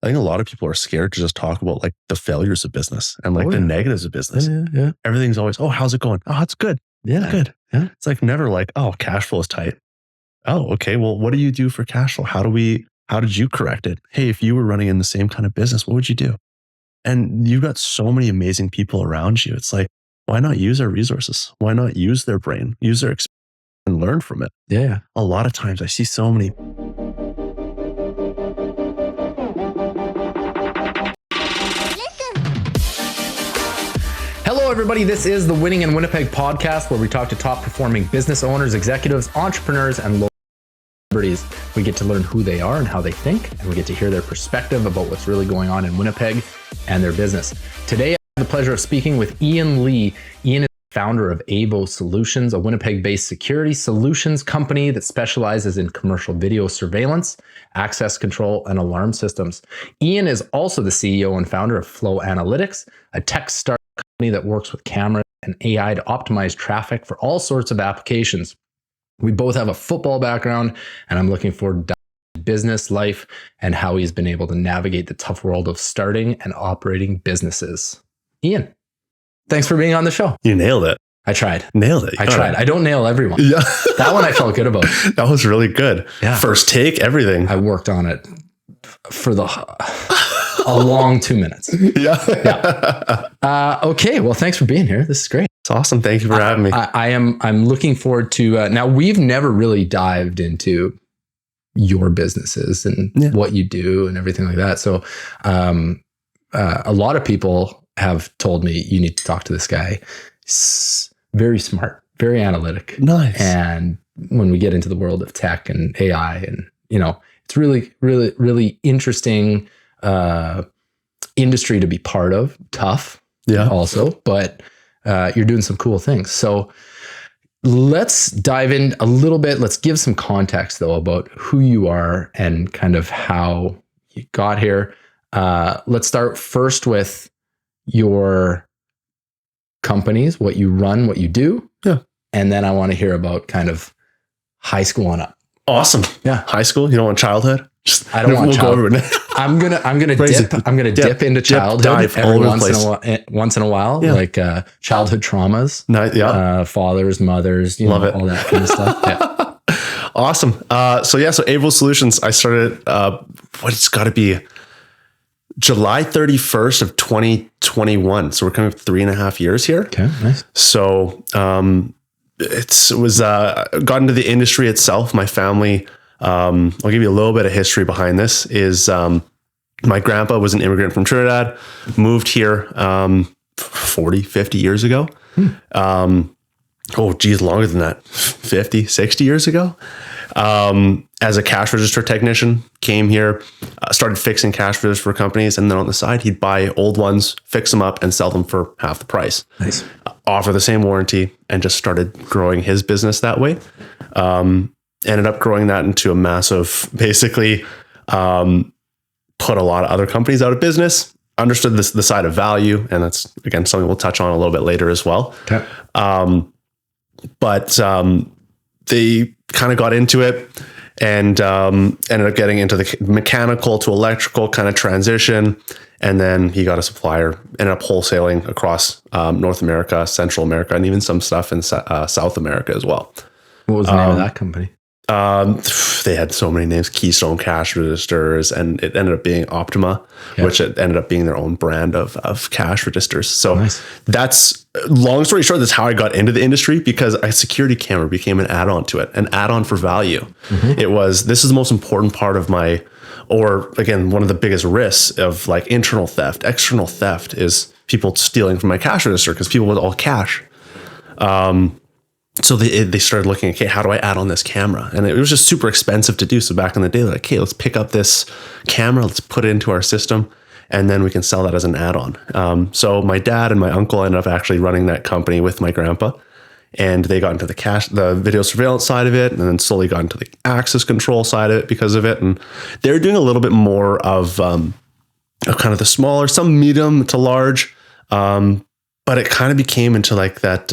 I think a lot of people are scared to just talk about like the failures of business and like the negatives of business. Yeah. Everything's always, oh, how's it going? Oh, it's good. Yeah. Good. Yeah. It's like never like, oh, cash flow is tight. Oh, okay. Well, what do you do for cash flow? How did you correct it? Hey, if you were running in the same kind of business, what would you do? And you've got so many amazing people around you. It's like, why not use our resources? Why not use their brain, use their experience and learn from it? Yeah. A lot of times I see so many. Hello, everybody. This is the Winning in Winnipeg podcast, where we talk to top performing business owners, executives, entrepreneurs, and local celebrities. We get to learn who they are and how they think, and we get to hear their perspective about what's really going on in Winnipeg and their business. Today, I have the pleasure of speaking with Ian Lee. Ian is the founder of Avo Solutions, a Winnipeg-based security solutions company that specializes in commercial video surveillance, access control, and alarm systems. Ian is also the CEO and founder of Flow Analytics, a tech startup company that works with cameras and AI to optimize traffic for all sorts of applications. We both have a football background, and I'm looking forward to business, life, and how he's been able to navigate the tough world of starting and operating businesses. Ian, thanks for being on the show. You nailed it. I tried. Nailed it. I tried. I don't nail everyone. Yeah. That one I felt good about. That was really good. Yeah. First take, everything. I worked on it for a long 2 minutes. Yeah. Okay. Well, thanks for being here. This is great. It's awesome. Thank you for having me. I'm looking forward to, now we've never really dived into your businesses and what you do and everything like that. So, a lot of people have told me you need to talk to this guy. He's very smart, very analytic. Nice. And when we get into the world of tech and AI and, it's really, really, really interesting, industry to be part of. Tough. Yeah. Also, but, you're doing some cool things. So let's dive in a little bit. Let's give some context though about who you are and kind of how you got here. Let's start first with your companies, what you run, what you do. Yeah. And then I want to hear about kind of high school on up. Awesome. Yeah. High school. You don't want childhood? I don't want childhood. I'm gonna dip into childhood every once in a while, like childhood traumas. Fathers, mothers, love it, all that kind of stuff. Yeah. Awesome. So Avo Solutions. I started. It's got to be July 31st of 2021. So we're coming up 3.5 years here. Okay, nice. So it was got into the industry itself. My family. I'll give you a little bit of history behind this. Is my grandpa was an immigrant from Trinidad, moved here 40, 50 years ago. Longer than that, 50, 60 years ago. As a cash register technician, came here, started fixing cash registers for companies. And then on the side, he'd buy old ones, fix them up and sell them for half the price. Nice. Offer the same warranty, and just started growing his business that way. Ended up growing that into a massive, basically, put a lot of other companies out of business, understood the side of value. And that's, again, something we'll touch on a little bit later as well. Okay. But they kind of got into it and ended up getting into the mechanical to electrical kind of transition. And then he got a supplier, ended up wholesaling across North America, Central America, and even some stuff in South America as well. What was the name of that company? They had so many names, Keystone Cash Registers, and it ended up being Optima, which it ended up being their own brand of cash registers. So nice. That's, long story short, that's how I got into the industry, because a security camera became an add-on to it, an add-on for value. Mm-hmm. This is the most important part of one of the biggest risks of like internal theft. External theft is people stealing from my cash register, because people with all cash. So they started looking at, okay, how do I add on this camera? And it was just super expensive to do. So back in the day, like, okay, let's pick up this camera, let's put it into our system, and then we can sell that as an add-on. So my dad and my uncle ended up actually running that company with my grandpa, and they got into the video surveillance side of it, and then slowly got into the access control side of it because of it. And they're doing a little bit more of kind of the smaller, some medium to large, but it kind of became into like that.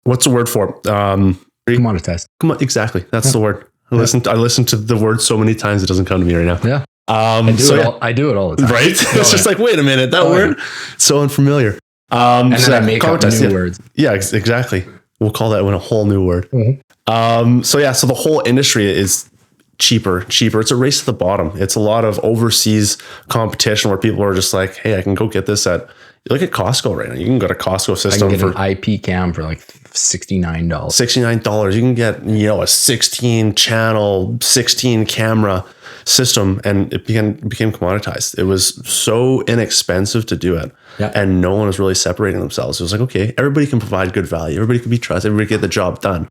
What's the word for it? Commoditized. Exactly. That's the word. I listened to the word so many times, it doesn't come to me right now. Yeah. I do it all the time. Right? It's just like, wait a minute, that word, so unfamiliar. And then I make up new words. Yeah, exactly. We'll call that one a whole new word. Mm-hmm. So the whole industry is cheaper. It's a race to the bottom. It's a lot of overseas competition where people are just like, hey, I can go get this look at Costco right now. You can go to Costco system I can get an IP cam for like $69. $69. You can get, a 16 channel, 16 camera system, and it became commoditized. It was so inexpensive to do it. Yeah. And no one was really separating themselves. It was like, okay, everybody can provide good value. Everybody can be trusted. Everybody can get the job done.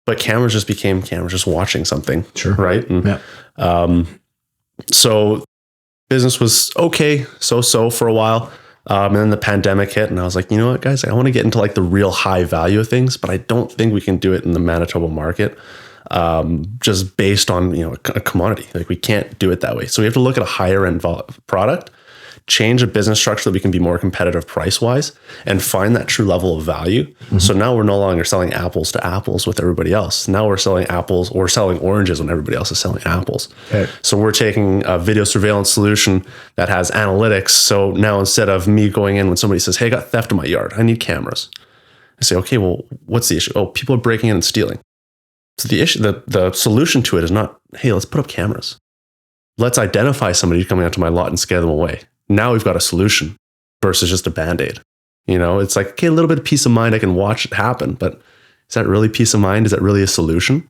But cameras just became cameras, just watching something. Sure. Right. And, so business was okay. So for a while. And then the pandemic hit and I was like, you know what, guys, I want to get into like the real high value of things, but I don't think we can do it in the Manitoba market. Just based on, a commodity. Like we can't do it that way. So we have to look at a higher end product, change a business structure that we can be more competitive price wise and find that true level of value. Mm-hmm. So now we're no longer selling apples to apples with everybody else. Now we're selling apples or selling oranges when everybody else is selling apples. Okay. So we're taking a video surveillance solution that has analytics. So now instead of me going in when somebody says, hey, I got theft in my yard, I need cameras. I say, okay, well, what's the issue? Oh, people are breaking in and stealing. So the issue, the solution to it is not, hey, let's put up cameras. Let's identify somebody coming onto my lot and scare them away. Now we've got a solution versus just a Band-Aid. It's like, okay, a little bit of peace of mind. I can watch it happen, but is that really peace of mind? Is that really a solution?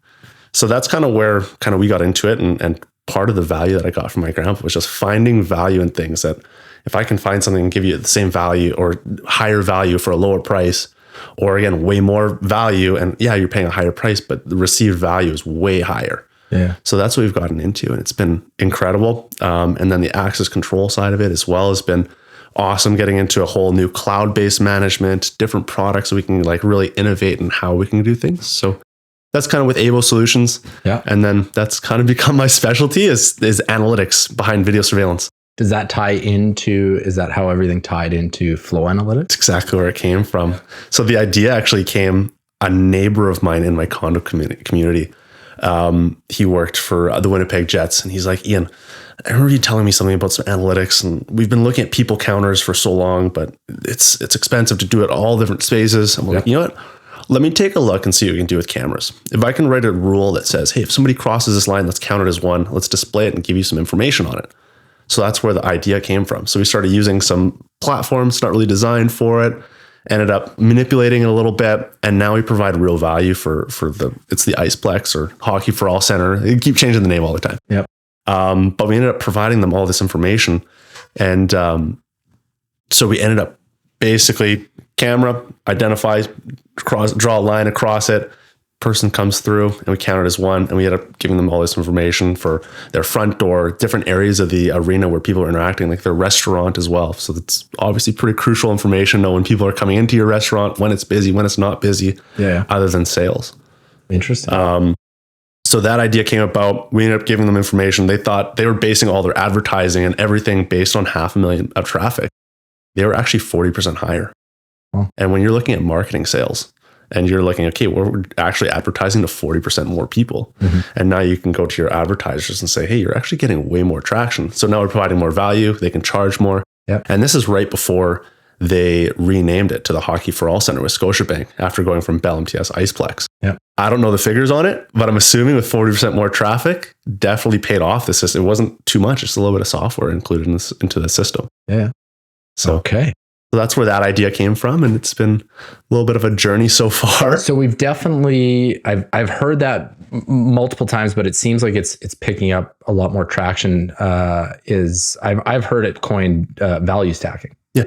So that's kind of where we got into it. And part of the value that I got from my grandpa was just finding value in things that if I can find something and give you the same value or higher value for a lower price, or again, way more value. And yeah, you're paying a higher price, but the received value is way higher. Yeah. So that's what we've gotten into, and it's been incredible. And then the access control side of it as well has been awesome, getting into a whole new cloud-based management, different products so we can like really innovate in how we can do things. So that's kind of with Avo Solutions. Yeah. And then that's kind of become my specialty is analytics behind video surveillance. Does that is that how everything tied into Flow Analytics? That's exactly where it came from. So the idea actually came, a neighbor of mine in my condo community. He worked for the Winnipeg Jets, and he's like, Ian, I remember you telling me something about some analytics, and we've been looking at people counters for so long, but it's expensive to do it all different spaces. I'm like, you know what? Let me take a look and see what we can do with cameras. If I can write a rule that says, hey, if somebody crosses this line, let's count it as one. Let's display it and give you some information on it. So that's where the idea came from. So we started using some platforms not really designed for it, ended up manipulating it a little bit, and now we provide real value for it's the Iceplex or Hockey for All Center. They keep changing the name all the time. Yep. But we ended up providing them all this information, and so we ended up basically camera identifies, draw a line across it. Person comes through and we count it as one, and we ended up giving them all this information for their front door, different areas of the arena where people are interacting, like their restaurant as well. So that's obviously pretty crucial information. Know when people are coming into your restaurant, when it's busy, when it's not busy, other than sales. Interesting. So that idea came about. We ended up giving them information. They thought they were basing all their advertising and everything based on 500,000 of traffic. They were actually 40% higher. Huh. And when you're looking at marketing sales, and you're looking, okay, we're actually advertising to 40% more people. Mm-hmm. And now you can go to your advertisers and say, hey, you're actually getting way more traction. So now we're providing more value. They can charge more. Yep. And this is right before they renamed it to the Hockey for All Center with Scotiabank after going from Bell MTS Iceplex. Yep. I don't know the figures on it, but I'm assuming with 40% more traffic, definitely paid off the system. It wasn't too much. Just a little bit of software included into the system. Yeah. So, okay. So that's where that idea came from, and it's been a little bit of a journey so far. So we've definitely, I've heard that multiple times, but it seems like it's picking up a lot more traction. I've heard it coined value stacking. Yeah.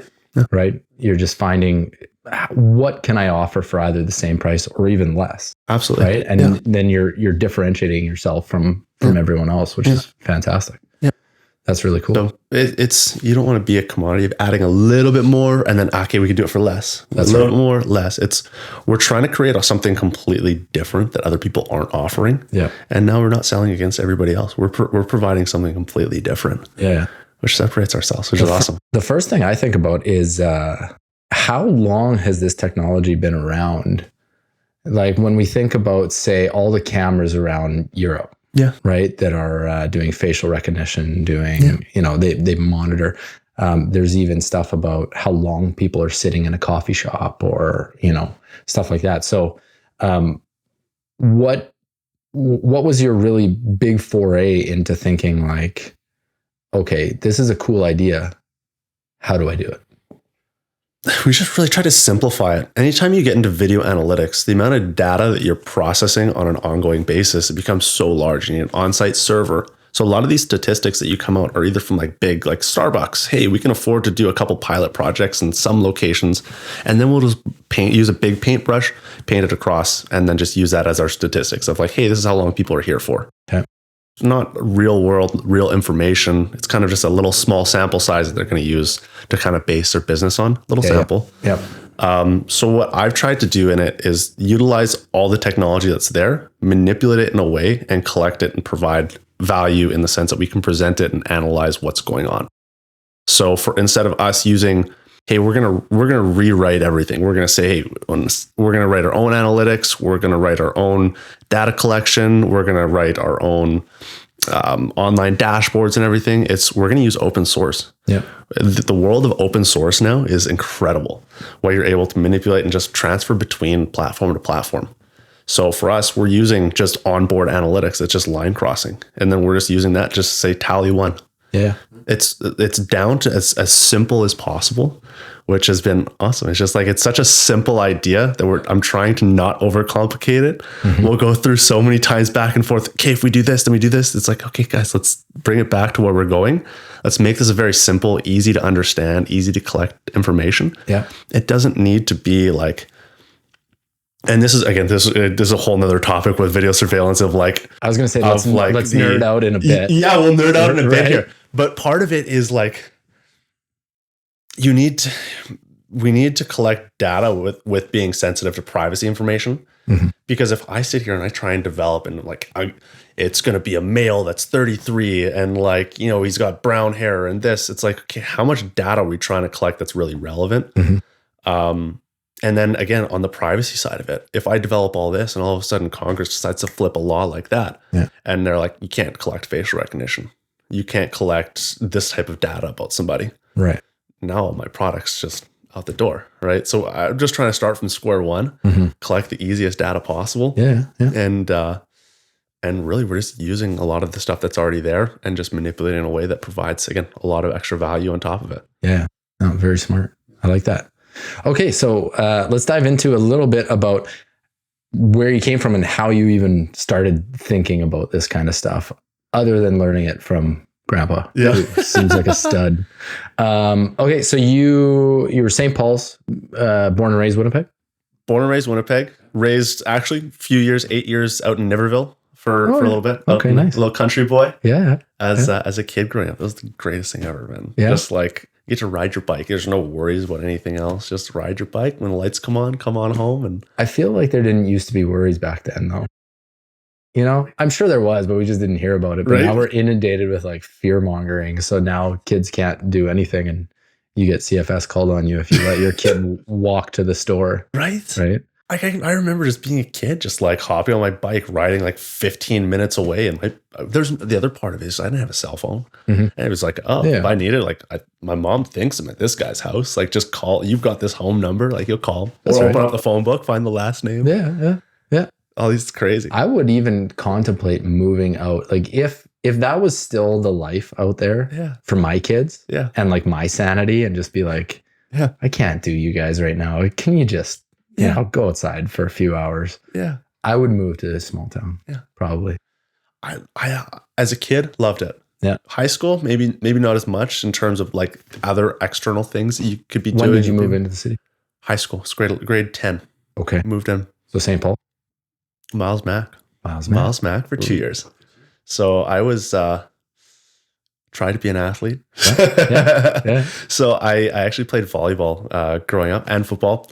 Right. You're just finding what can I offer for either the same price or even less. Absolutely. Right. And then you're differentiating yourself from everyone else, which is fantastic. That's really cool. So it's you don't want to be a commodity of adding a little bit more and then, okay, we can do it for less. That's a little bit more, less. We're trying to create something completely different that other people aren't offering. Yeah. And now we're not selling against everybody else. We're providing something completely different. Yeah. Which separates ourselves, which is awesome. The first thing I think about is how long has this technology been around? Like when we think about, say, all the cameras around Europe, Yeah. right, that are doing facial recognition, doing, they monitor. There's even stuff about how long people are sitting in a coffee shop or, stuff like that. So what was your really big foray into thinking like, okay, this is a cool idea. How do I do it? We just really try to simplify it. Anytime you get into video analytics, the amount of data that you're processing on an ongoing basis, it becomes so large. You need an on-site server. So a lot of these statistics that you come out are either from like big, like Starbucks. Hey, we can afford to do a couple pilot projects in some locations, and then we'll just use a big paintbrush, paint it across, and then just use that as our statistics of like, hey, this is how long people are here for. Okay. Not real world, real information. It's kind of just a little small sample size that they're going to use to kind of base their business on. Little sample. Yeah. So what I've tried to do in it is utilize all the technology that's there, manipulate it in a way, and collect it and provide value in the sense that we can present it and analyze what's going on. So instead of us using, hey, we're gonna rewrite everything. We're gonna say, hey, we're gonna write our own analytics. We're gonna write our own data collection. We're gonna write our own online dashboards and everything. We're gonna use open source. Yeah. The world of open source now is incredible. What you're able to manipulate and just transfer between platform to platform. So for us, we're using just onboard analytics. It's just line crossing, and then we're just using that just to say tally one. Yeah. It's down to as simple as possible, which has been awesome. It's just like, it's such a simple idea that I'm trying to not overcomplicate it. Mm-hmm. We'll go through so many times back and forth. Okay, if we do this, then we do this. It's like, okay, guys, let's bring it back to where we're going. Let's make this a very simple, easy to understand, easy to collect information. Yeah. It doesn't need to be like, and this is, again, this is a whole nother topic with video surveillance of like, I was going to say, let's nerd out in a bit. Yeah, we'll nerd out in a bit here. But part of it is like, we need to collect data with being sensitive to privacy information. Mm-hmm. Because if I sit here and I try and develop and like, it's going to be a male that's 33 and like, he's got brown hair and this, it's like, okay, how much data are we trying to collect that's really relevant? Mm-hmm. And then again, on the privacy side of it, if I develop all this and all of a sudden Congress decides to flip a law like that, and they're like, you can't collect facial recognition. You can't collect this type of data about somebody. Right. Now my product's just out the door, right? So I'm just trying to start from square one, collect the easiest data possible. Yeah. And really we're just using a lot of the stuff that's already there and just manipulating in a way that provides, again, a lot of extra value on top of it. Yeah. No, very smart. I like that. Okay, so let's dive into a little bit about where you came from and how you even started thinking about this kind of stuff, other than learning it from Grandpa. Yeah, who seems like a stud. Okay, so you were St. Paul's, born and raised Winnipeg. Born and raised Winnipeg. Raised actually a few years, 8 years out in Niverville for a little bit. Okay, nice. A little country boy. Yeah. As a kid growing up, it was the greatest thing ever, man. Yeah. Just like, you get to ride your bike. There's no worries about anything else. Just ride your bike. When the lights come on home. And I feel like there didn't used to be worries back then, though. I'm sure there was, but we just didn't hear about it. But now we're inundated with like fear mongering. So now kids can't do anything, and you get CFS called on you if you let your kid walk to the store. Right. I remember just being a kid, just like hopping on my bike, riding like 15 minutes away. And there's the other part of it is I didn't have a cell phone. Mm-hmm. And it was like, if I need it, like my mom thinks I'm at this guy's house. Like, just call. You've got this home number. Like, you'll call. Or open up the phone book, find the last name. Yeah. All these crazy. I would even contemplate moving out. Like if that was still the life out there for my kids and like my sanity, and just be like, I can't do you guys right now. Can you just... I'll go outside for a few hours. Yeah. I would move to this small town. Yeah. Probably. I as a kid, loved it. Yeah. High school, maybe not as much in terms of like other external things that you could be doing. When did you move into the city? High school. It's grade 10. Okay. Moved in. So St. Paul? Miles Mac for 2 years. So I was tried to be an athlete. Yeah. So I actually played volleyball growing up and football.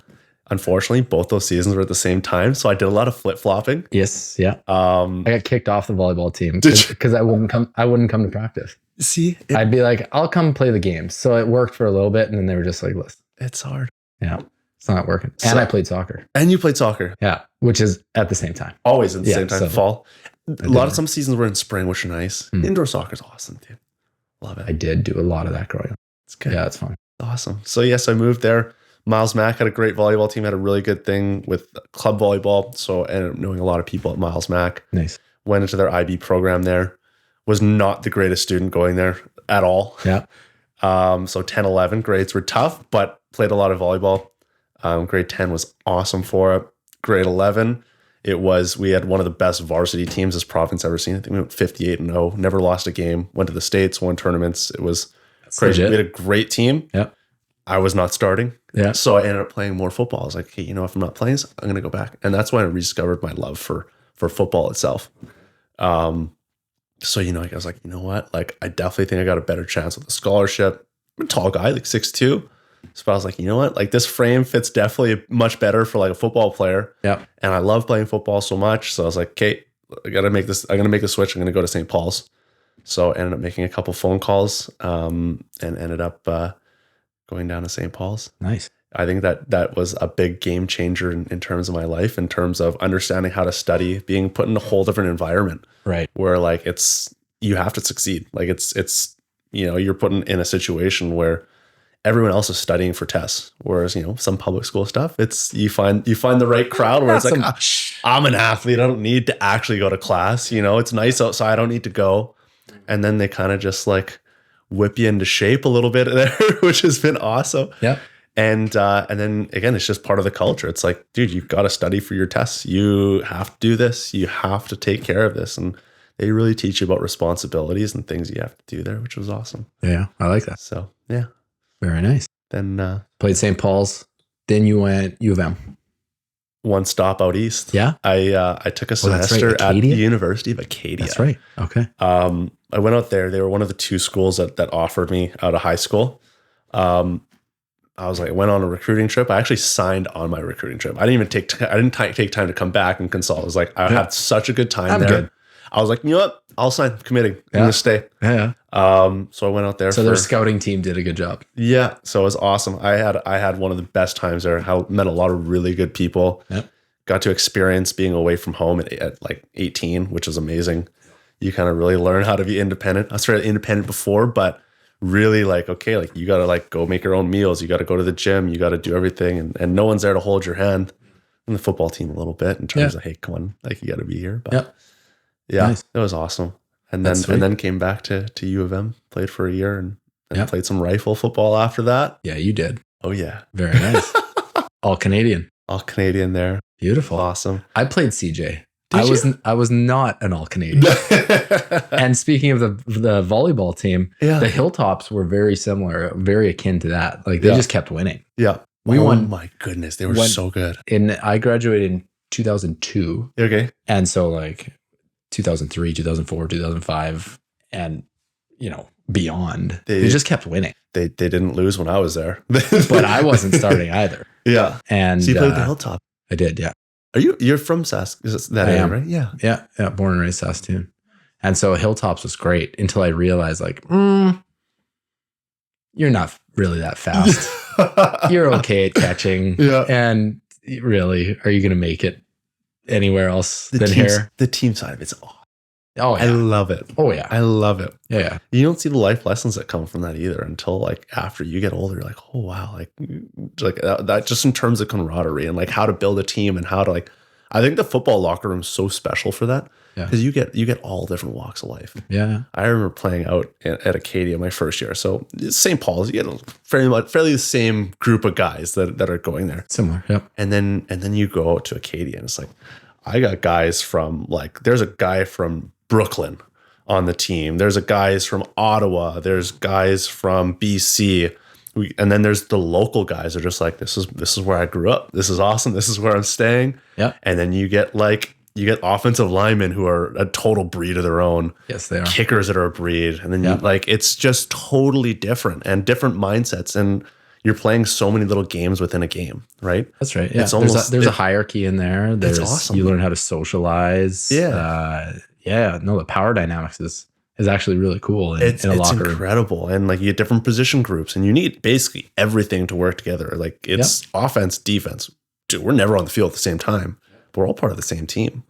Unfortunately, both those seasons were at the same time, so I did a lot of flip-flopping. Yes, yeah. I got kicked off the volleyball team because I wouldn't come to practice. See, I'd be like, I'll come play the games. So it worked for a little bit, and then they were just like, listen, it's hard. Yeah, it's not working. And I played soccer. And you played soccer. Yeah, which is at the same time. Always at the same time. Fall. A lot of some seasons were in spring, which are nice. Indoor soccer is awesome, dude. Love it. I did do a lot of that growing up. It's good. Yeah, it's fun. Awesome. So yes, I moved there. Miles Mack had a great volleyball team, had a really good thing with club volleyball. So I ended up knowing a lot of people at Miles Mack. Nice. Went into their IB program there. Was not the greatest student going there at all. Yeah. So 10, 11 grades were tough, but played a lot of volleyball. Grade 10 was awesome for it. Grade 11, we had one of the best varsity teams this province ever seen. I think we went 58-0, never lost a game, went to the States, won tournaments. It was crazy. Legit. We had a great team. Yeah. I was not starting. Yeah. So I ended up playing more football. I was like, hey, if I'm not playing, I'm going to go back. And that's when I rediscovered my love for football itself. So, I was like, you know what? Like, I definitely think I got a better chance with a scholarship. I'm a tall guy, like 6'2". So I was like, you know what? Like, this frame fits definitely much better for like a football player. Yeah. And I love playing football so much. So I was like, okay, I'm going to make the switch. I'm going to go to St. Paul's. So I ended up making a couple phone calls and ended up going down to St. Paul's. Nice. I think that was a big game changer in terms of my life, in terms of understanding how to study, being put in a whole different environment. Right. Where like you have to succeed. Like it's you're put in a situation where everyone else is studying for tests. Whereas, some public school stuff, it's you find the right crowd where it's like, I'm an athlete. I don't need to actually go to class. It's nice outside. I don't need to go. And then they kind of just like whip you into shape a little bit there, which has been awesome. Yeah. And then again, it's just part of the culture. It's like, dude, you've got to study for your tests. You have to do this. You have to take care of this. And they really teach you about responsibilities and things you have to do there, which was awesome. Yeah, I like that. So yeah. Very nice. Then played St. Paul's. Then you went U of M. One stop out east. Yeah. I took a semester at the University of Acadia. That's right. Okay. I went out there. They were one of the two schools that offered me out of high school. I was like, I went on a recruiting trip. I actually signed on my recruiting trip. I didn't take time to come back and consult. I was like, I had such a good time there. Good. I was like, you know what? I'll sign. I'm committing. I'm going to stay. Yeah. So I went out there. So their scouting team did a good job. Yeah. So it was awesome. I had one of the best times there. I met a lot of really good people. Yep. Got to experience being away from home at like 18, which is amazing. You kind of really learn how to be independent. I was very independent before, but really like, okay, like you got to like go make your own meals. You got to go to the gym. You got to do everything. And no one's there to hold your hand. And the football team a little bit in terms of, hey, come on, like you got to be here. But yeah, nice. It was awesome. And then came back to U of M, played for a year and played some rifle football after that. Yeah, you did. Oh yeah. Very nice. All Canadian. All Canadian there. Beautiful. Awesome. I played CJ. I was not an all Canadian. And speaking of the volleyball team, the Hilltops were very similar, very akin to that. Like they just kept winning. Yeah. We won. Oh my goodness, they were so good. I graduated in 2002. Okay. And so like 2003, 2004, 2005 and beyond. They just kept winning. They didn't lose when I was there. But I wasn't starting either. Yeah. And so you played the Hilltop. I did, yeah. You're from Sask? Is that area, right? Yeah. Yeah. Born and raised Saskatoon. And so Hilltops was great until I realized like, you're not really that fast. You're okay at catching. Yeah. And really, are you going to make it anywhere else than here? The team side of it's awesome. Oh, yeah. I love it. Oh, yeah. I love it. Yeah. You don't see the life lessons that come from that either until like after you get older. You're like, oh, wow. Like that just in terms of camaraderie and like how to build a team and how to like, I think the football locker room is so special for that because you get all different walks of life. Yeah. I remember playing out at Acadia my first year. So St. Paul's, you get fairly the same group of guys that are going there. Similar. Yep. And then you go out to Acadia and it's like, I got guys from like, there's a guy from Brooklyn on the team. There's guys from Ottawa. There's guys from BC. And then there's the local guys are just like, this is where I grew up. This is awesome. This is where I'm staying. Yeah. And then you get offensive linemen who are a total breed of their own. Yes, they are. Kickers that are a breed. And then you it's just totally different and different mindsets. And you're playing so many little games within a game, right? That's right. Yeah. It's almost, there's a hierarchy in there. There's awesome. You learn how to socialize. Yeah. The power dynamics is actually really cool in a locker room. It's incredible. And like you get different position groups and you need basically everything to work together. Like it's offense, defense. Dude, we're never on the field at the same time, but we're all part of the same team.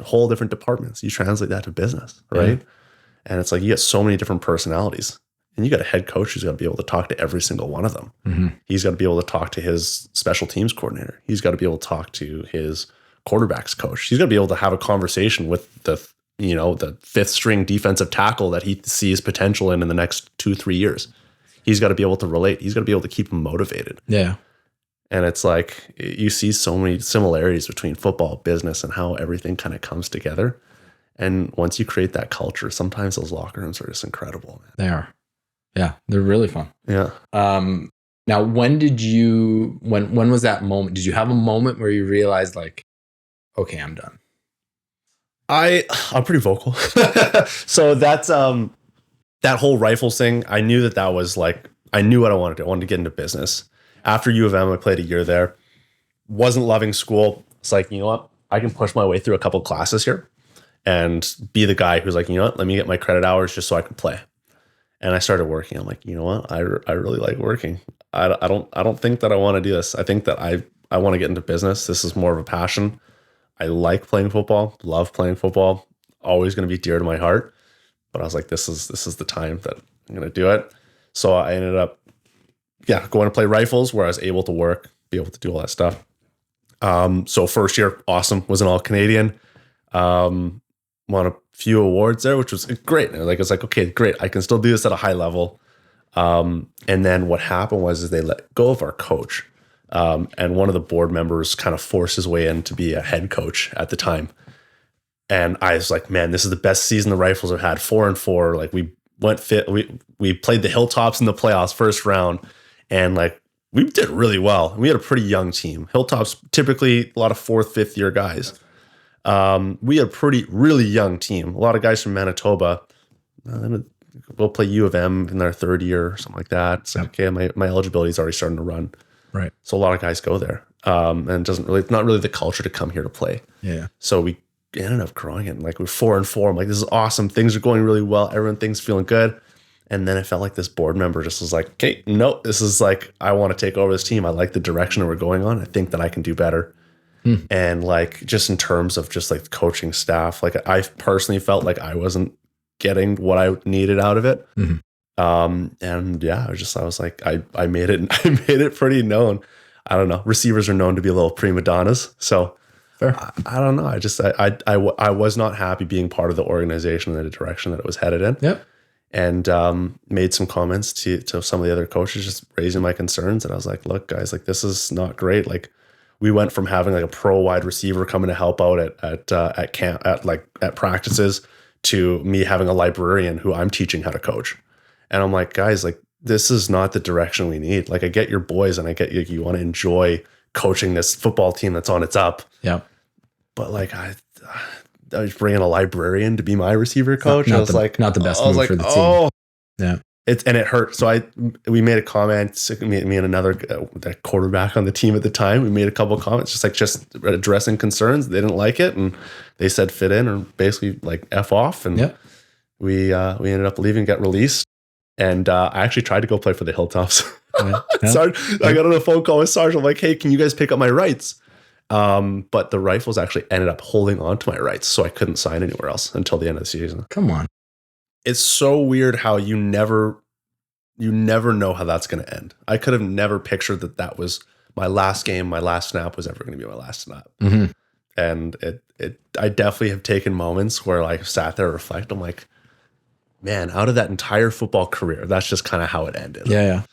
whole different departments. You translate that to business, right? Yeah. And it's like you get so many different personalities. And you got a head coach who's got to be able to talk to every single one of them. Mm-hmm. He's got to be able to talk to his special teams coordinator. He's got to be able to talk to his quarterback's coach. He's got to be able to have a conversation with the fifth string defensive tackle that he sees potential in the next 2-3 years. He's got to be able to relate. He's got to be able to keep him motivated. Yeah. And it's like you see so many similarities between football, business, and how everything kind of comes together. And once you create that culture, sometimes those locker rooms are just incredible, man. They are. Yeah, they're really fun. Yeah. Now, when was that moment? Did you have a moment where you realized like, okay, I'm done? I'm pretty vocal. So that's that whole rifles thing. I knew that was like, I knew what I wanted to do. I wanted to get into business. After U of M, I played a year there. Wasn't loving school. It's like, you know what? I can push my way through a couple classes here and be the guy who's like, you know what? Let me get my credit hours just so I can play. And I started working. I'm like, you know what? I really like working. I don't think that I want to do this. I think that I want to get into business. This is more of a passion. I like playing football, love playing football, always going to be dear to my heart. But I was like, this is the time that I'm going to do it. So I ended up, going to play rifles where I was able to work, be able to do all that stuff. So first year, awesome, was an all-Canadian. Won a few awards there, which was great. And it's like, okay, great. I can still do this at a high level. And then what happened was they let go of our coach. And one of the board members kind of forced his way in to be a head coach at the time. And I was like, man, this is the best season the Rifles have had, 4-4. Like we played the Hilltops in the playoffs first round. And like, we did really well. We had a pretty young team. Hilltops, typically a lot of 4th, 5th year guys. We had a really young team. A lot of guys from Manitoba. We'll play U of M in their 3rd year or something like that. So, okay, my eligibility is already starting to run. Right. So a lot of guys go there. And it's not really the culture to come here to play. Yeah. So we ended up growing it. Like we're 4-4. I'm like, this is awesome. Things are going really well. Everything's feeling good. And then it felt like this board member just was like, okay, no, this is like, I want to take over this team. I like the direction that we're going on. I think that I can do better. And like, just in terms of just like coaching staff, like I personally felt like I wasn't getting what I needed out of it. And yeah, I was like, I made it pretty known. I don't know. Receivers are known to be a little prima donnas. So I don't know. I was not happy being part of the organization in the direction that it was headed in. Yep. And made some comments to some of the other coaches, just raising my concerns. And I was like, look, guys, like this is not great. Like we went from having like a pro wide receiver coming to help out at camp, at practices, to me having a librarian who I'm teaching how to coach. And I'm like, guys, like this is not the direction we need. Like I get your boys and I get you want to enjoy coaching this football team that's on its up. Yeah. But like I was bringing a librarian to be my receiver coach. Not I was like, not the best move for the team. Oh, yeah. And it hurt. So we made a comment, me and another the quarterback on the team at the time, we made a couple of comments, just addressing concerns. They didn't like it. And they said fit in or basically like F off. And we ended up leaving, got released. And I actually tried to go play for the Hilltops. I got on a phone call with Sarge. I'm like, hey, can you guys pick up my rights? But the Rifles actually ended up holding on to my rights, so I couldn't sign anywhere else until the end of the season. Come on. It's so weird how you never know how that's going to end. I could have never pictured that was my last game, my last snap was ever going to be my last snap. Mm-hmm. And I definitely have taken moments where I sat there and reflect. I'm like, man, out of that entire football career, that's just kind of how it ended. Yeah.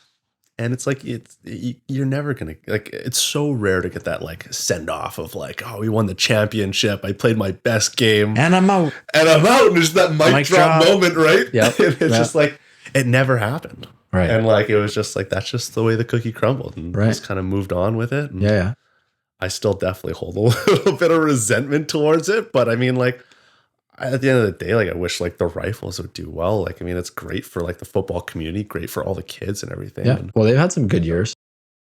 And it's like, you're never going to, like, it's so rare to get that like send off of like, oh, we won the championship. I played my best game. And I'm out. And there's that mic drop moment, right? Yep. It's just like, it never happened. Right. And like, it was just like, that's just the way the cookie crumbled, and just kind of moved on with it. And yeah. I still definitely hold a little bit of resentment towards it. But I mean, like, at the end of the day, like I wish like the Rifles would do well. Like, I mean, it's great for like the football community, great for all the kids and everything. Yeah. Well, they've had some good years,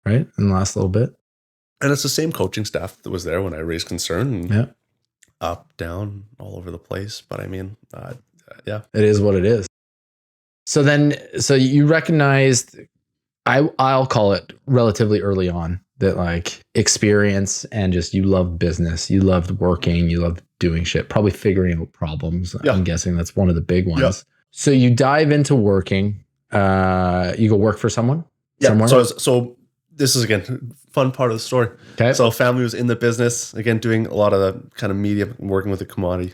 right? In the last little bit. And it's the same coaching staff that was there when I raised concern. And up, down, all over the place. But I mean, yeah. It is what it is. So you recognized, I'll call it relatively early on, that like experience and just you loved business, you loved working, you loved doing shit, probably figuring out problems. Yeah. I'm guessing that's one of the big ones. Yeah. So you dive into working, you go work for someone somewhere? So this is, again, fun part of the story. Okay. So family was in the business, again, doing a lot of the kind of media, working with the commodity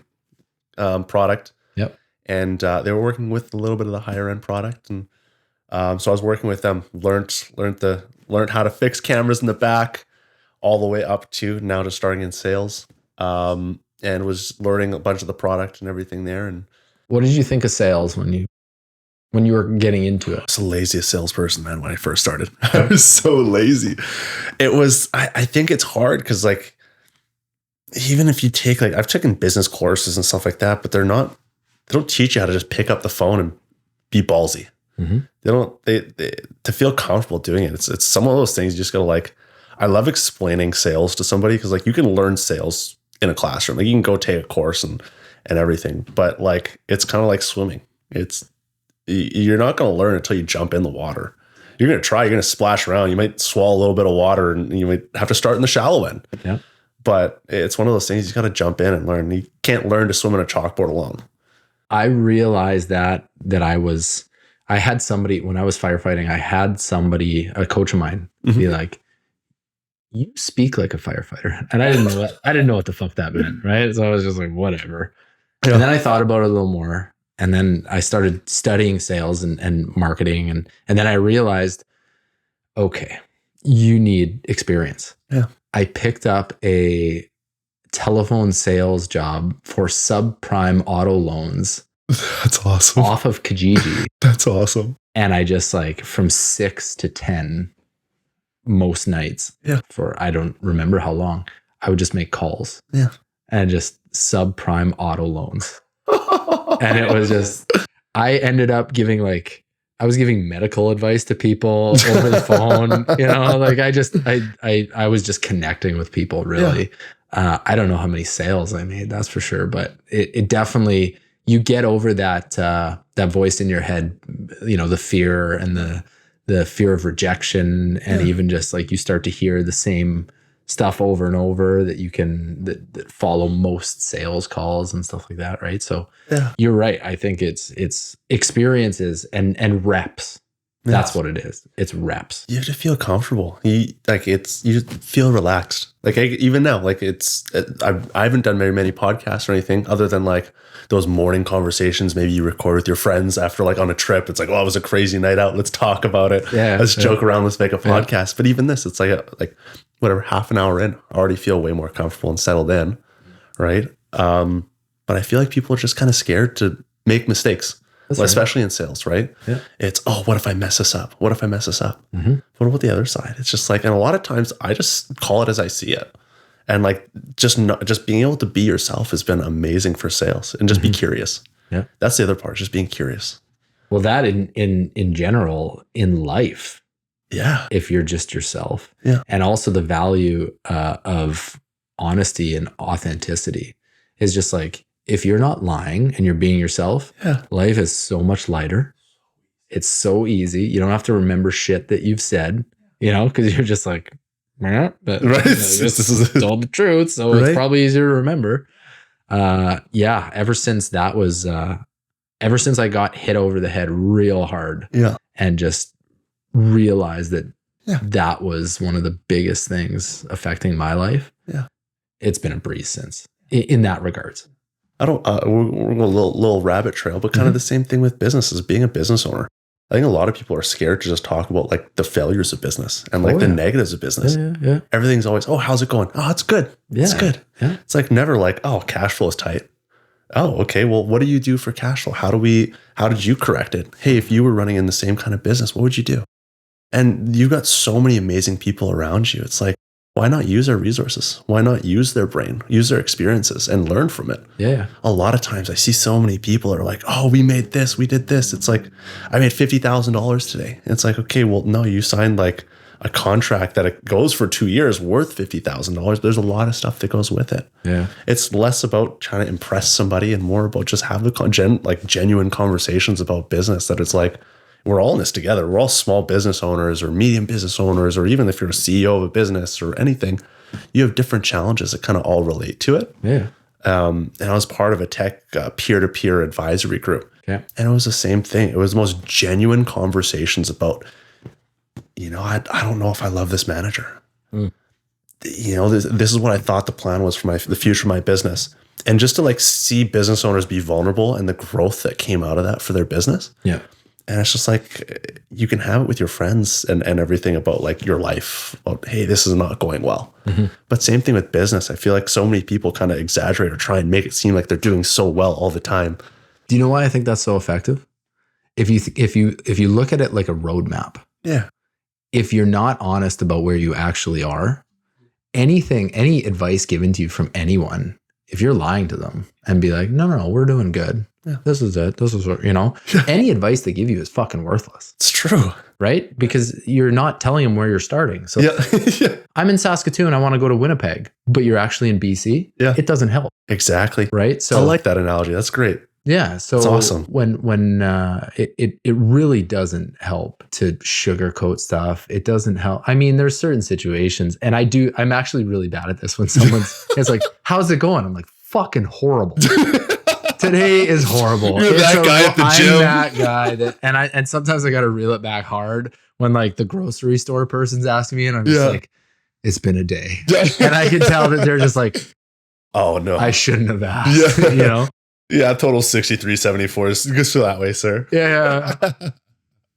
product. Yep. And they were working with a little bit of the higher end product. And so I was working with them, learned how to fix cameras in the back, all the way up to now just starting in sales, and was learning a bunch of the product and everything there. And what did you think of sales when you were getting into it? I was the laziest salesperson, man, when I first started. I was so lazy. It was, I think it's hard because, like, even if you take, like, I've taken business courses and stuff like that, but they don't teach you how to just pick up the phone and be ballsy. Mm-hmm. They to feel comfortable doing it. It's some of those things you just gotta, like, I love explaining sales to somebody because, like, you can learn sales in a classroom. Like, you can go take a course and everything, but, like, it's kind of like swimming. You're not going to learn until you jump in the water. You're going to try, you're going to splash around. You might swallow a little bit of water and you might have to start in the shallow end. Yeah. But it's one of those things you got to jump in and learn. You can't learn to swim in a chalkboard alone. I realized that I had somebody, when I was firefighting, I had somebody, a coach of mine, be like, you speak like a firefighter. And I didn't know what the fuck that meant. Right. So I was just like, whatever. Yeah. And then I thought about it a little more. And then I started studying sales and marketing. And then I realized, okay, you need experience. Yeah. I picked up a telephone sales job for subprime auto loans. That's awesome. Off of Kijiji. That's awesome. And I just, like, from 6 to 10 most nights, for I don't remember how long, I would just make calls. Yeah. And just subprime auto loans. And it was just, I ended up giving, like, I was giving medical advice to people over the phone, like I was just connecting with people, really. Yeah. I don't know how many sales I made, that's for sure. But it definitely, you get over that voice in your head, the fear and the fear of rejection. And even just, like, you start to hear the same stuff over and over that follow most sales calls and stuff like that, right? So you're right. I think it's experiences and reps. That's what it is. It's reps. You have to feel comfortable. You feel relaxed. Like, even now, like, I haven't done very many podcasts or anything other than, like, those morning conversations maybe you record with your friends after, like, on a trip. It's like, oh, it was a crazy night out. Let's talk about it. Yeah, let's joke around. Let's make a podcast. Yeah. But even this, it's like whatever, half an hour in, I already feel way more comfortable and settled in, right? But I feel like people are just kind of scared to make mistakes. Especially in sales, right? Yeah. It's, oh, what if I mess this up? What if I mess this up? Mm-hmm. What about the other side? It's just like, and a lot of times I just call it as I see it. And, like, just being able to be yourself has been amazing for sales, and just be curious. Yeah. That's the other part, just being curious. Well, that in general, in life. Yeah. If you're just yourself. Yeah. And also the value of honesty and authenticity is just, like, if you're not lying and you're being yourself, life is so much lighter. It's so easy. You don't have to remember shit that you've said, because you're just like, but right. This is told the truth. So it's probably easier to remember. Ever since ever since I got hit over the head real hard and just realized that was one of the biggest things affecting my life. Yeah. It's been a breeze since in that regards. I don't, we're going a little rabbit trail, but kind of the same thing with businesses, being a business owner. I think a lot of people are scared to just talk about, like, the failures of business and, like, the negatives of business. Yeah. Everything's always, oh, how's it going? Oh, it's good. Yeah. It's good. Yeah. It's like never like, oh, cash flow is tight. Oh, okay. Well, what do you do for cash flow? How did you correct it? Hey, if you were running in the same kind of business, what would you do? And you've got so many amazing people around you. It's like, why not use their resources? Why not use their brain, use their experiences and learn from it? Yeah. A lot of times I see so many people are like, oh, we made this, we did this. It's like, I made $50,000 today. And it's like, okay, well, no, you signed, like, a contract that it goes for 2 years worth $50,000. There's a lot of stuff that goes with it. Yeah. It's less about trying to impress somebody and more about just have the genuine conversations about business, that it's like, we're all in this together. We're all small business owners or medium business owners, or even if you're a CEO of a business or anything, you have different challenges that kind of all relate to it. Yeah. And I was part of a tech peer-to-peer advisory group. Okay. And it was the same thing. It was the most genuine conversations about, I don't know if I love this manager. This is what I thought the plan was for the future of my business. And just to like see business owners be vulnerable and the growth that came out of that for their business. Yeah. And it's just like, you can have it with your friends and everything about like your life. About, hey, this is not going well. But same thing with business. I feel like so many people kind of exaggerate or try and make it seem like they're doing so well all the time. Do you know why I think that's so effective? If you look at it like a roadmap, Yeah. if you're not honest about where you actually are, any advice given to you from anyone, if you're lying to them and be like, no, we're doing good. Yeah. This is it. This is what, any advice they give you is fucking worthless. It's true. Right? Because you're not telling them where you're starting. So Yeah. I'm in Saskatoon. I want to go to Winnipeg, but you're actually in BC. Yeah. It doesn't help. Exactly. Right. So I like that analogy. That's great. Yeah. So it's awesome. When it really doesn't help to sugarcoat stuff. It doesn't help. I mean, there's certain situations, and I'm actually really bad at this when it's like, how's it going? I'm like, fucking horrible. Today is horrible. You're that guy at the gym. I'm that guy and sometimes I got to reel it back hard when like the grocery store person's asking me and I'm just like, it's been a day. And I can tell that they're just like, oh no, I shouldn't have asked, Yeah, total 6374 is good for that way, sir. Yeah.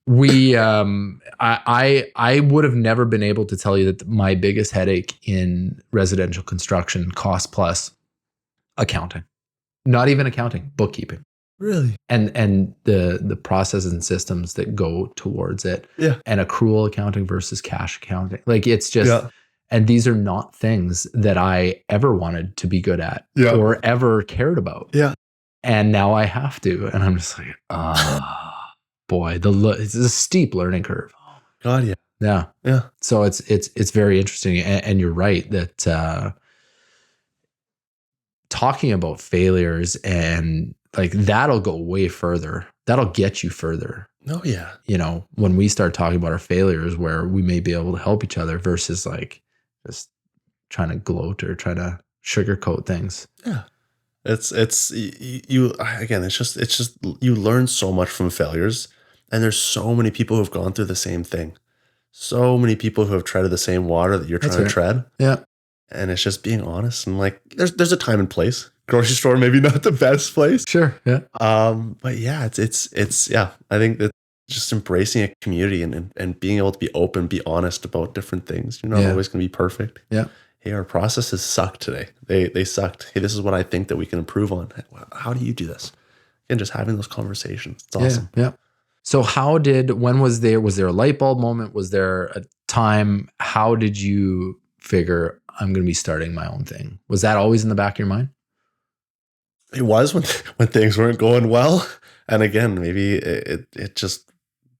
We I would have never been able to tell you that my biggest headache in residential construction cost plus accounting. Not even accounting, bookkeeping. Really? And the processes and systems that go towards it. Yeah. And accrual accounting versus cash accounting. Like it's just and these are not things that I ever wanted to be good at or ever cared about. Yeah. And now I have to. And I'm just like, boy, it's a steep learning curve. God, yeah. Yeah. Yeah. So it's very interesting. And you're right that talking about failures and like that'll go way further. That'll get you further. Oh, yeah. When we start talking about our failures where we may be able to help each other versus like just trying to gloat or trying to sugarcoat things. Yeah. It's you again, it's just you learn so much from failures, and there's so many people who've gone through the same thing. So many people who have treaded the same water that you're trying to tread. Yeah. And it's just being honest and like there's a time and place. Grocery store, maybe not the best place. Sure. Yeah. But yeah, it's I think that just embracing a community and being able to be open, be honest about different things. You're not always gonna be perfect. Yeah. Hey, our processes sucked today. They sucked. Hey, this is what I think that we can improve on. How do you do this? And just having those conversations. It's awesome. Yeah. So when was there a light bulb moment? Was there a time? How did you figure I'm going to be starting my own thing? Was that always in the back of your mind? It was when things weren't going well. And again, maybe it just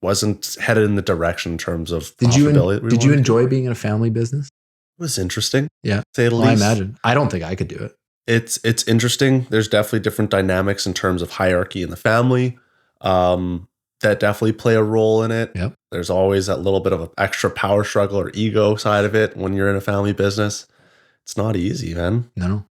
wasn't headed in the direction in terms of profitability. Did you enjoy being in a family business? It was interesting. Yeah. To say the least. I imagine. I don't think I could do it. It's interesting. There's definitely different dynamics in terms of hierarchy in the family that definitely play a role in it. Yep. There's always that little bit of an extra power struggle or ego side of it when you're in a family business. It's not easy, man. No.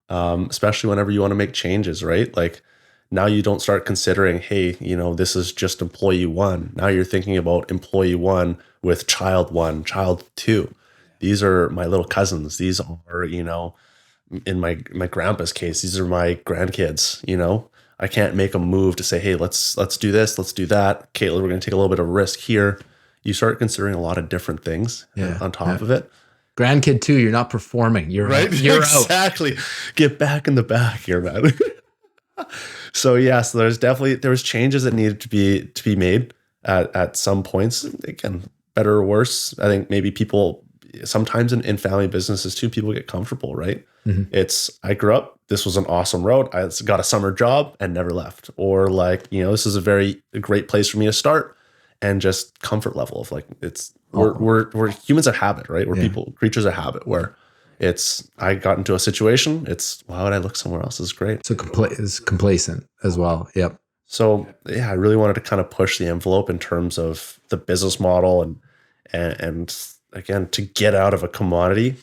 Especially whenever you want to make changes, right? Like now you don't start considering, hey, this is just employee one. Now you're thinking about employee one with child one, child two. These are my little cousins. These are, in my grandpa's case, these are my grandkids, I can't make a move to say, hey, let's do this, let's do that. Okay, we're going to take a little bit of risk here. You start considering a lot of different things on top of it. Grandkid too, you're not performing. You're right. You're exactly. Out. Get back in the back here, man. So there was changes that needed to be made at some points. Again, better or worse. I think maybe people sometimes in family businesses too, people get comfortable, right? Mm-hmm. I grew up, this was an awesome road. I got a summer job and never left. Or like, this is a great place for me to start, and just comfort level of like, we're humans of habit, right? We're creatures of habit where I got into a situation. Why would I look somewhere else? It's great. So it's complacent as well. Yep. So I really wanted to kind of push the envelope in terms of the business model and again, to get out of a commodity.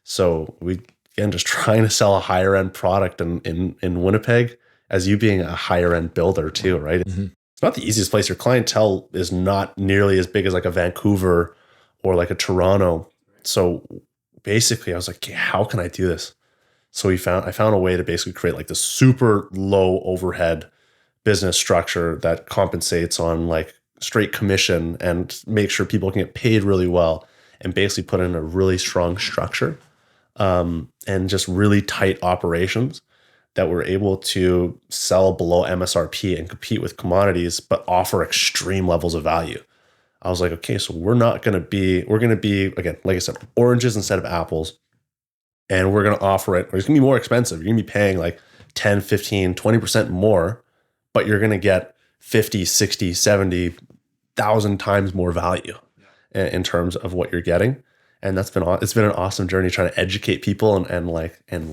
So we again, just trying to sell a higher end product in Winnipeg, as you being a higher end builder too, right? It's not the easiest place. Your clientele is not nearly as big as like a Vancouver or like a Toronto. So basically I was like, okay, how can I do this? So I found a way to basically create like this super low overhead business structure that compensates on like straight commission and make sure people can get paid really well, and basically put in a really strong structure and just really tight operations that were able to sell below MSRP and compete with commodities, but offer extreme levels of value. I was like, okay, so we're going to be, again, like I said, oranges instead of apples. And we're going to offer it, or it's going to be more expensive. You're going to be paying like 10, 15, 20% more, but you're going to get 50, 60, 70,000 times more value in terms of what you're getting. And it's been an awesome journey trying to educate people and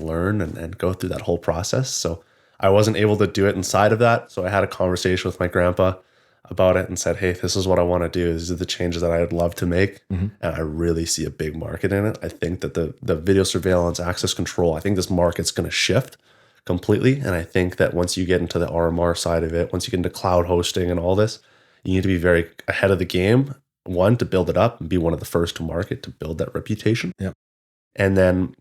learn and go through that whole process. So I wasn't able to do it inside of that. So I had a conversation with my grandpa about it and said, hey, this is what I want to do. These are the changes that I would love to make. And I really see a big market in it. I think that the video surveillance, access control, I think this market's going to shift completely. And I think that once you get into the RMR side of it, once you get into cloud hosting and all this, you need to be very ahead of the game. One, to build it up and be one of the first to market to build that reputation. Yep. And then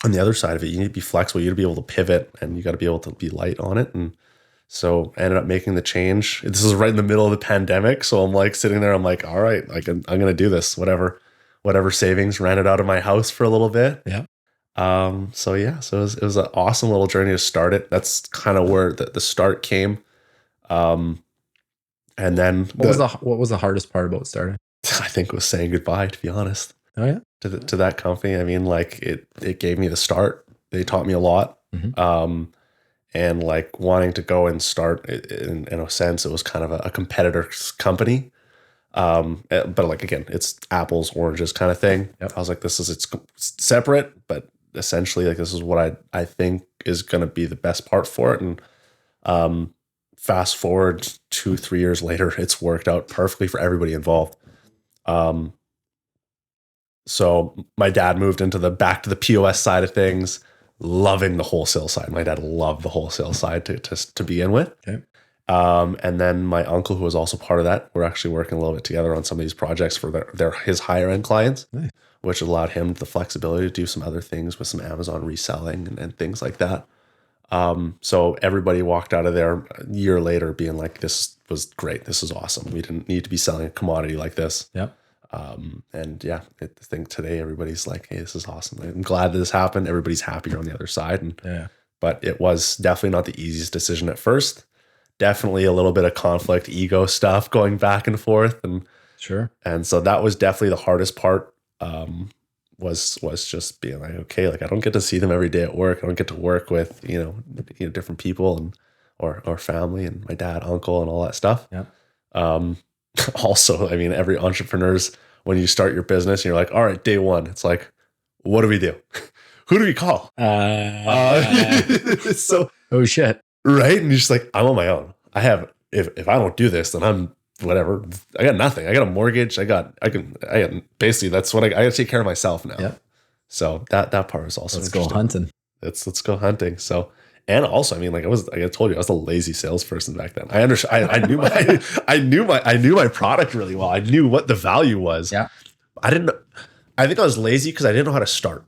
on the other side of it, you need to be flexible. You need to be able to pivot, and you got to be able to be light on it. And so I ended up making the change. This is right in the middle of the pandemic. So I'm like sitting there, I'm like, all right, I'm going to do this, whatever savings, ran it out of my house for a little bit. Yeah. So it was an awesome little journey to start it. That's kind of where the start came. And then what was the hardest part about starting? I think it was saying goodbye, to be honest. Oh yeah. To that company. I mean, like it gave me the start. They taught me a lot. And like wanting to go and start in a sense, it was kind of a competitor's company. But like, again, it's apples, oranges kind of thing. Yep. I was like, it's separate, but essentially like, this is what I think is going to be the best part for it. And, fast forward 2-3 years later, it's worked out perfectly for everybody involved. So my dad moved back to the POS side of things, loving the wholesale side. My dad loved the wholesale side to begin with. Okay. And then my uncle, who was also part of that, we're actually working a little bit together on some of these projects for his higher end clients, nice. Which allowed him the flexibility to do some other things with some Amazon reselling and things like that. So everybody walked out of there a year later being like, this was great. This is awesome. We didn't need to be selling a commodity like this. Yep. And yeah, I think today everybody's like, hey, this is awesome. I'm glad that this happened. Everybody's happier on the other side. But it was definitely not the easiest decision at first. Definitely a little bit of conflict, ego stuff going back and forth. And sure. And so that was definitely the hardest part. Was just being like, okay, like I don't get to see them every day at work. I don't get to work with, different people and or family and my dad, uncle, and all that stuff. Yeah. Also, I mean, every entrepreneur's, when you start your business, you're like, all right, day one, it's like, what do we do? Who do we call? So, oh shit. Right. And you're just like, I'm on my own. If I don't do this, then I'm whatever. I got nothing. I got a mortgage. I got basically that's what I got to take care of myself now. Yeah. So that part was also let's go hunting. Let's go hunting. So, and also, I mean, like I told you, I was a lazy salesperson back then. I understand. I knew my product really well. I knew what the value was. Yeah. I think I was lazy because I didn't know how to start.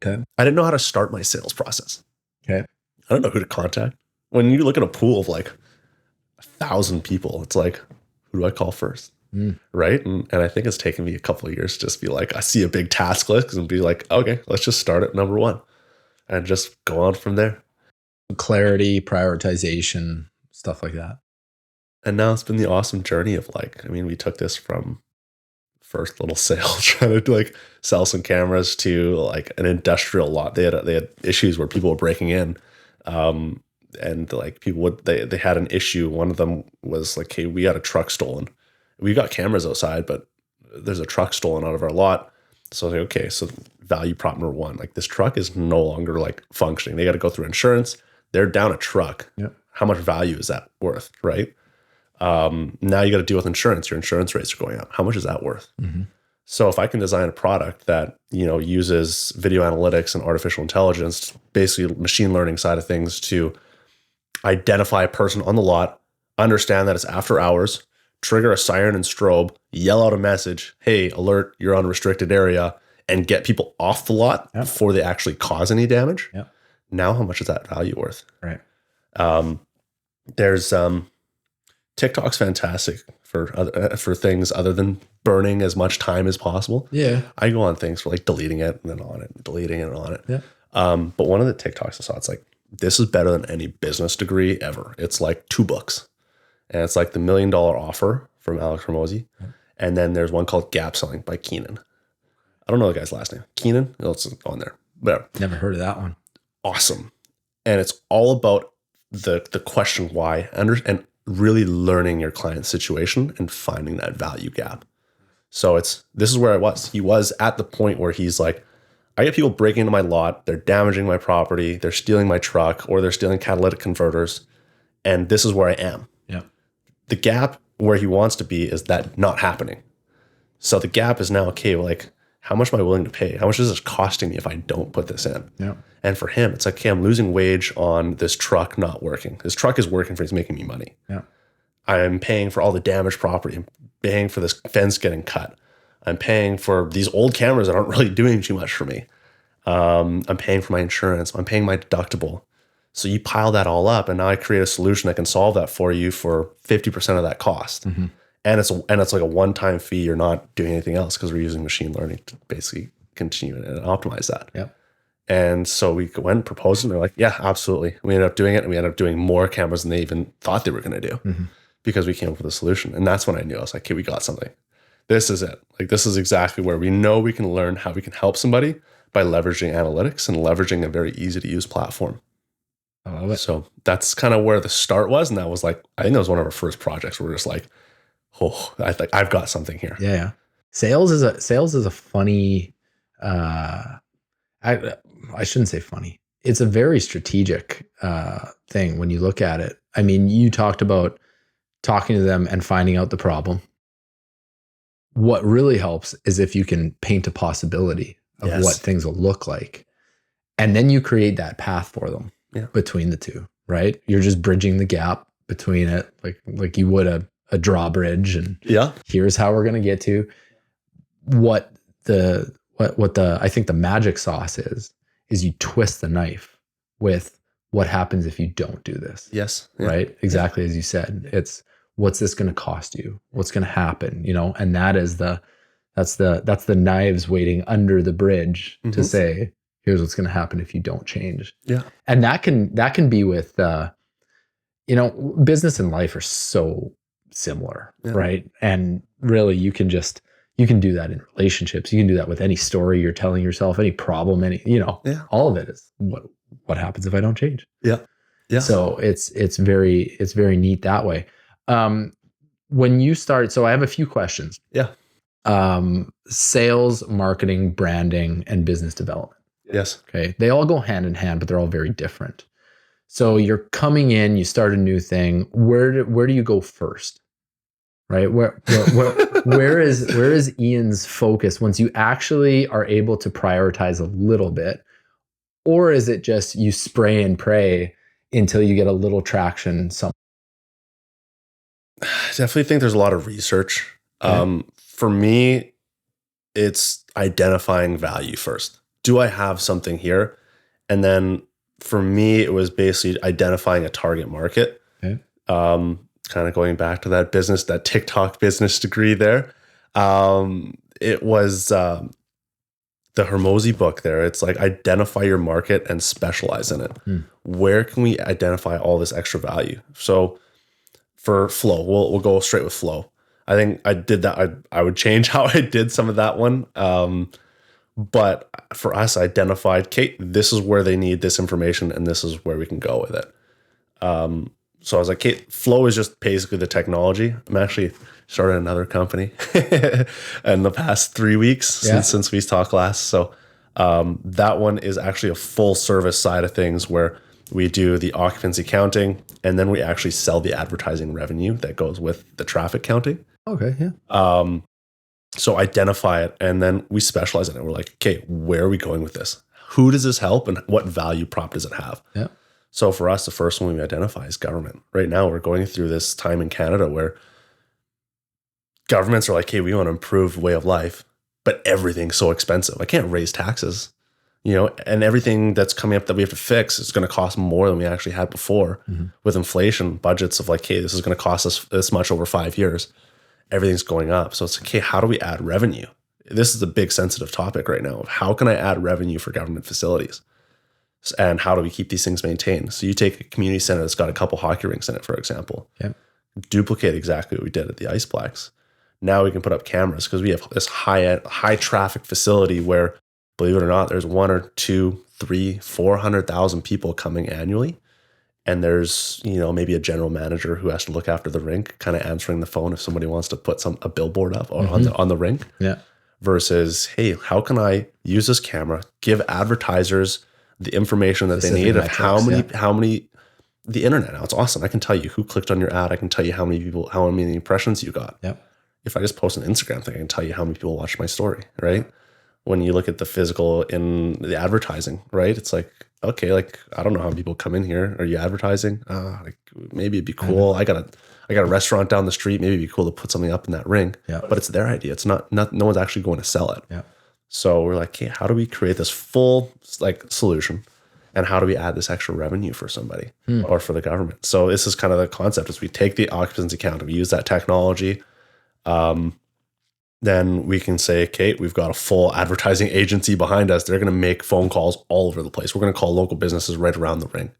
Okay. I didn't know how to start my sales process. Okay. I don't know who to contact. When you look at a pool of like 1,000 people, it's like, who do I call first? Right. And I think it's taken me a couple of years to just be like, I see a big task list and be like, okay, let's just start at number one and just go on from there. Clarity, prioritization, stuff like that. And now it's been the awesome journey of like, I mean, we took this from first little sale, trying to like sell some cameras to like an industrial lot. They had issues where people were breaking in. And like people they had an issue. One of them was like, hey, we got a truck stolen. We got cameras outside, but there's a truck stolen out of our lot. So I was like, okay, so value prop number one, like this truck is no longer like functioning. They got to go through insurance. They're down a truck. Yeah. How much value is that worth? Right. Now you got to deal with insurance. Your insurance rates are going up. How much is that worth? So if I can design a product that, uses video analytics and artificial intelligence, basically machine learning side of things, to identify a person on the lot, understand that it's after hours, trigger a siren and strobe, yell out a message, hey, alert, you're on a restricted area, and get people off the lot before they actually cause any damage. Yep. Now, how much is that value worth? Right. There's TikTok's fantastic for things other than burning as much time as possible. Yeah. I go on things for like deleting it and then on it, and deleting it and on it. Yeah. But one of the TikToks I saw, it's like, this is better than any business degree ever. It's like 2 books. And it's like the $1 Million Offer from Alex Hormozi. Yeah. And then there's one called Gap Selling by Keenan. I don't know the guy's last name. Keenan? It's on there. Whatever. Never heard of that one. Awesome. And it's all about the question why, and really learning your client's situation and finding that value gap. So this is where I was. He was at the point where he's like, I get people breaking into my lot, they're damaging my property, they're stealing my truck, or they're stealing catalytic converters, and this is where I am. Yeah. The gap where he wants to be is that not happening. So the gap is now, okay, well, like, how much am I willing to pay? How much is this costing me if I don't put this in? Yeah. And for him, it's like, okay, I'm losing wage on this truck not working. This truck is working for, he's making me money. Yeah. I'm paying for all the damaged property. I'm paying for this fence getting cut. I'm paying for these old cameras that aren't really doing too much for me. I'm paying for my insurance. I'm paying my deductible. So you pile that all up, and now I create a solution that can solve that for you for 50% of that cost. Mm-hmm. And it's like a one-time fee. You're not doing anything else because we're using machine learning to basically continue and optimize that. Yep. And so we went and proposed, and they're like, yeah, absolutely. We ended up doing it, and we ended up doing more cameras than they even thought they were going to do, mm-hmm. because we came up with a solution. And that's when I knew. I was like, okay, we got something. This is it. Like, this is exactly where we know we can learn how we can help somebody by leveraging analytics and leveraging a very easy to use platform. I love it. So that's kind of where the start was. And that was like, I think that was one of our first projects where we're just like, oh, I think I've got something here. Yeah. Sales is a funny, I shouldn't say funny. It's a very strategic thing when you look at it. I mean, you talked about talking to them and finding out the problem. What really helps is if you can paint a possibility of Yes. what things will look like. And then you create that path for them between the two, right? You're just bridging the gap between it, like you would a drawbridge. And here's how we're going to get to what I think the magic sauce is you twist the knife with what happens if you don't do this. Yes. Yeah. Right? Exactly as you said. It's what's this going to cost you? What's going to happen? And that's the knives waiting under the bridge mm-hmm. to say, here's what's going to happen if you don't change. Yeah. And that can be with, business and life are so similar, right? And really you can do that in relationships. You can do that with any story you're telling yourself, any problem, all of it is what happens if I don't change. Yeah. Yeah. So it's very neat that way. When you start, so I have a few questions. Yeah. Sales, marketing, branding, and business development. Yes. Okay. They all go hand in hand, but they're all very different. So you're coming in, you start a new thing. Where do you go first? Right? Where is Ian's focus once you actually are able to prioritize a little bit? Or is it just you spray and pray until you get a little traction somewhere? I definitely think there's a lot of research. Okay. For me, it's identifying value first. Do I have something here? And then for me, it was basically identifying a target market. Okay. Kind of going back to that TikTok business degree there. It was the Hormozi book there. It's like identify your market and specialize in it. Where can we identify all this extra value? So for flow, we'll go straight with flow. I think I did that. I would change how I did some of that one. But for us, I identified, Kate, this is where they need this information and this is where we can go with it. So I was like, Kate, flow is just basically the technology. I'm actually started another company in the past 3 weeks since we talked last. So that one is actually a full service side of things where we do the occupancy counting and then we actually sell the advertising revenue that goes with the traffic counting. Okay, yeah. So identify it, and then we specialize in it. We're like, okay, where are we going with this? Who does this help, and what value prop does it have? Yeah. So for us, the first one we identify is government. Right now, we're going through this time in Canada where governments are like, hey, we want to improve way of life, but everything's so expensive. I can't raise taxes, and everything that's coming up that we have to fix is going to cost more than we actually had before. With inflation budgets of like, hey, this is going to cost us this much over 5 years. Everything's going up. So it's like, okay, how do we add revenue? This is a big sensitive topic right now of how can I add revenue for government facilities? And how do we keep these things maintained? So you take a community center that's got a couple hockey rinks in it, for example, duplicate exactly what we did at the Iceplex. Now we can put up cameras because we have this high traffic facility where, believe it or not, there's 1 or 2, 3, 400,000 people coming annually. And there's, maybe a general manager who has to look after the rink, kind of answering the phone if somebody wants to put a billboard up or on the rink. Yeah. Versus, hey, how can I use this camera, give advertisers the information that they need of how many, the internet now, it's awesome. I can tell you who clicked on your ad. I can tell you how many impressions you got. Yep. If I just post an Instagram thing, I can tell you how many people watched my story, right? When you look at the physical in the advertising, right? It's like, okay, like, I don't know how many people come in here. Are you advertising? Like maybe it'd be cool. I got a restaurant down the street. Maybe it'd be cool to put something up in that ring. Yeah. But it's their idea. It's not no one's actually going to sell it. Yeah. So we're like, okay, how do we create this full solution? And how do we add this extra revenue for somebody or for the government? So this is kind of the concept is we take the occupancy count, we use that technology. Then we can say, okay, we've got a full advertising agency behind us. They're going to make phone calls all over the place. We're going to call local businesses right around the ring.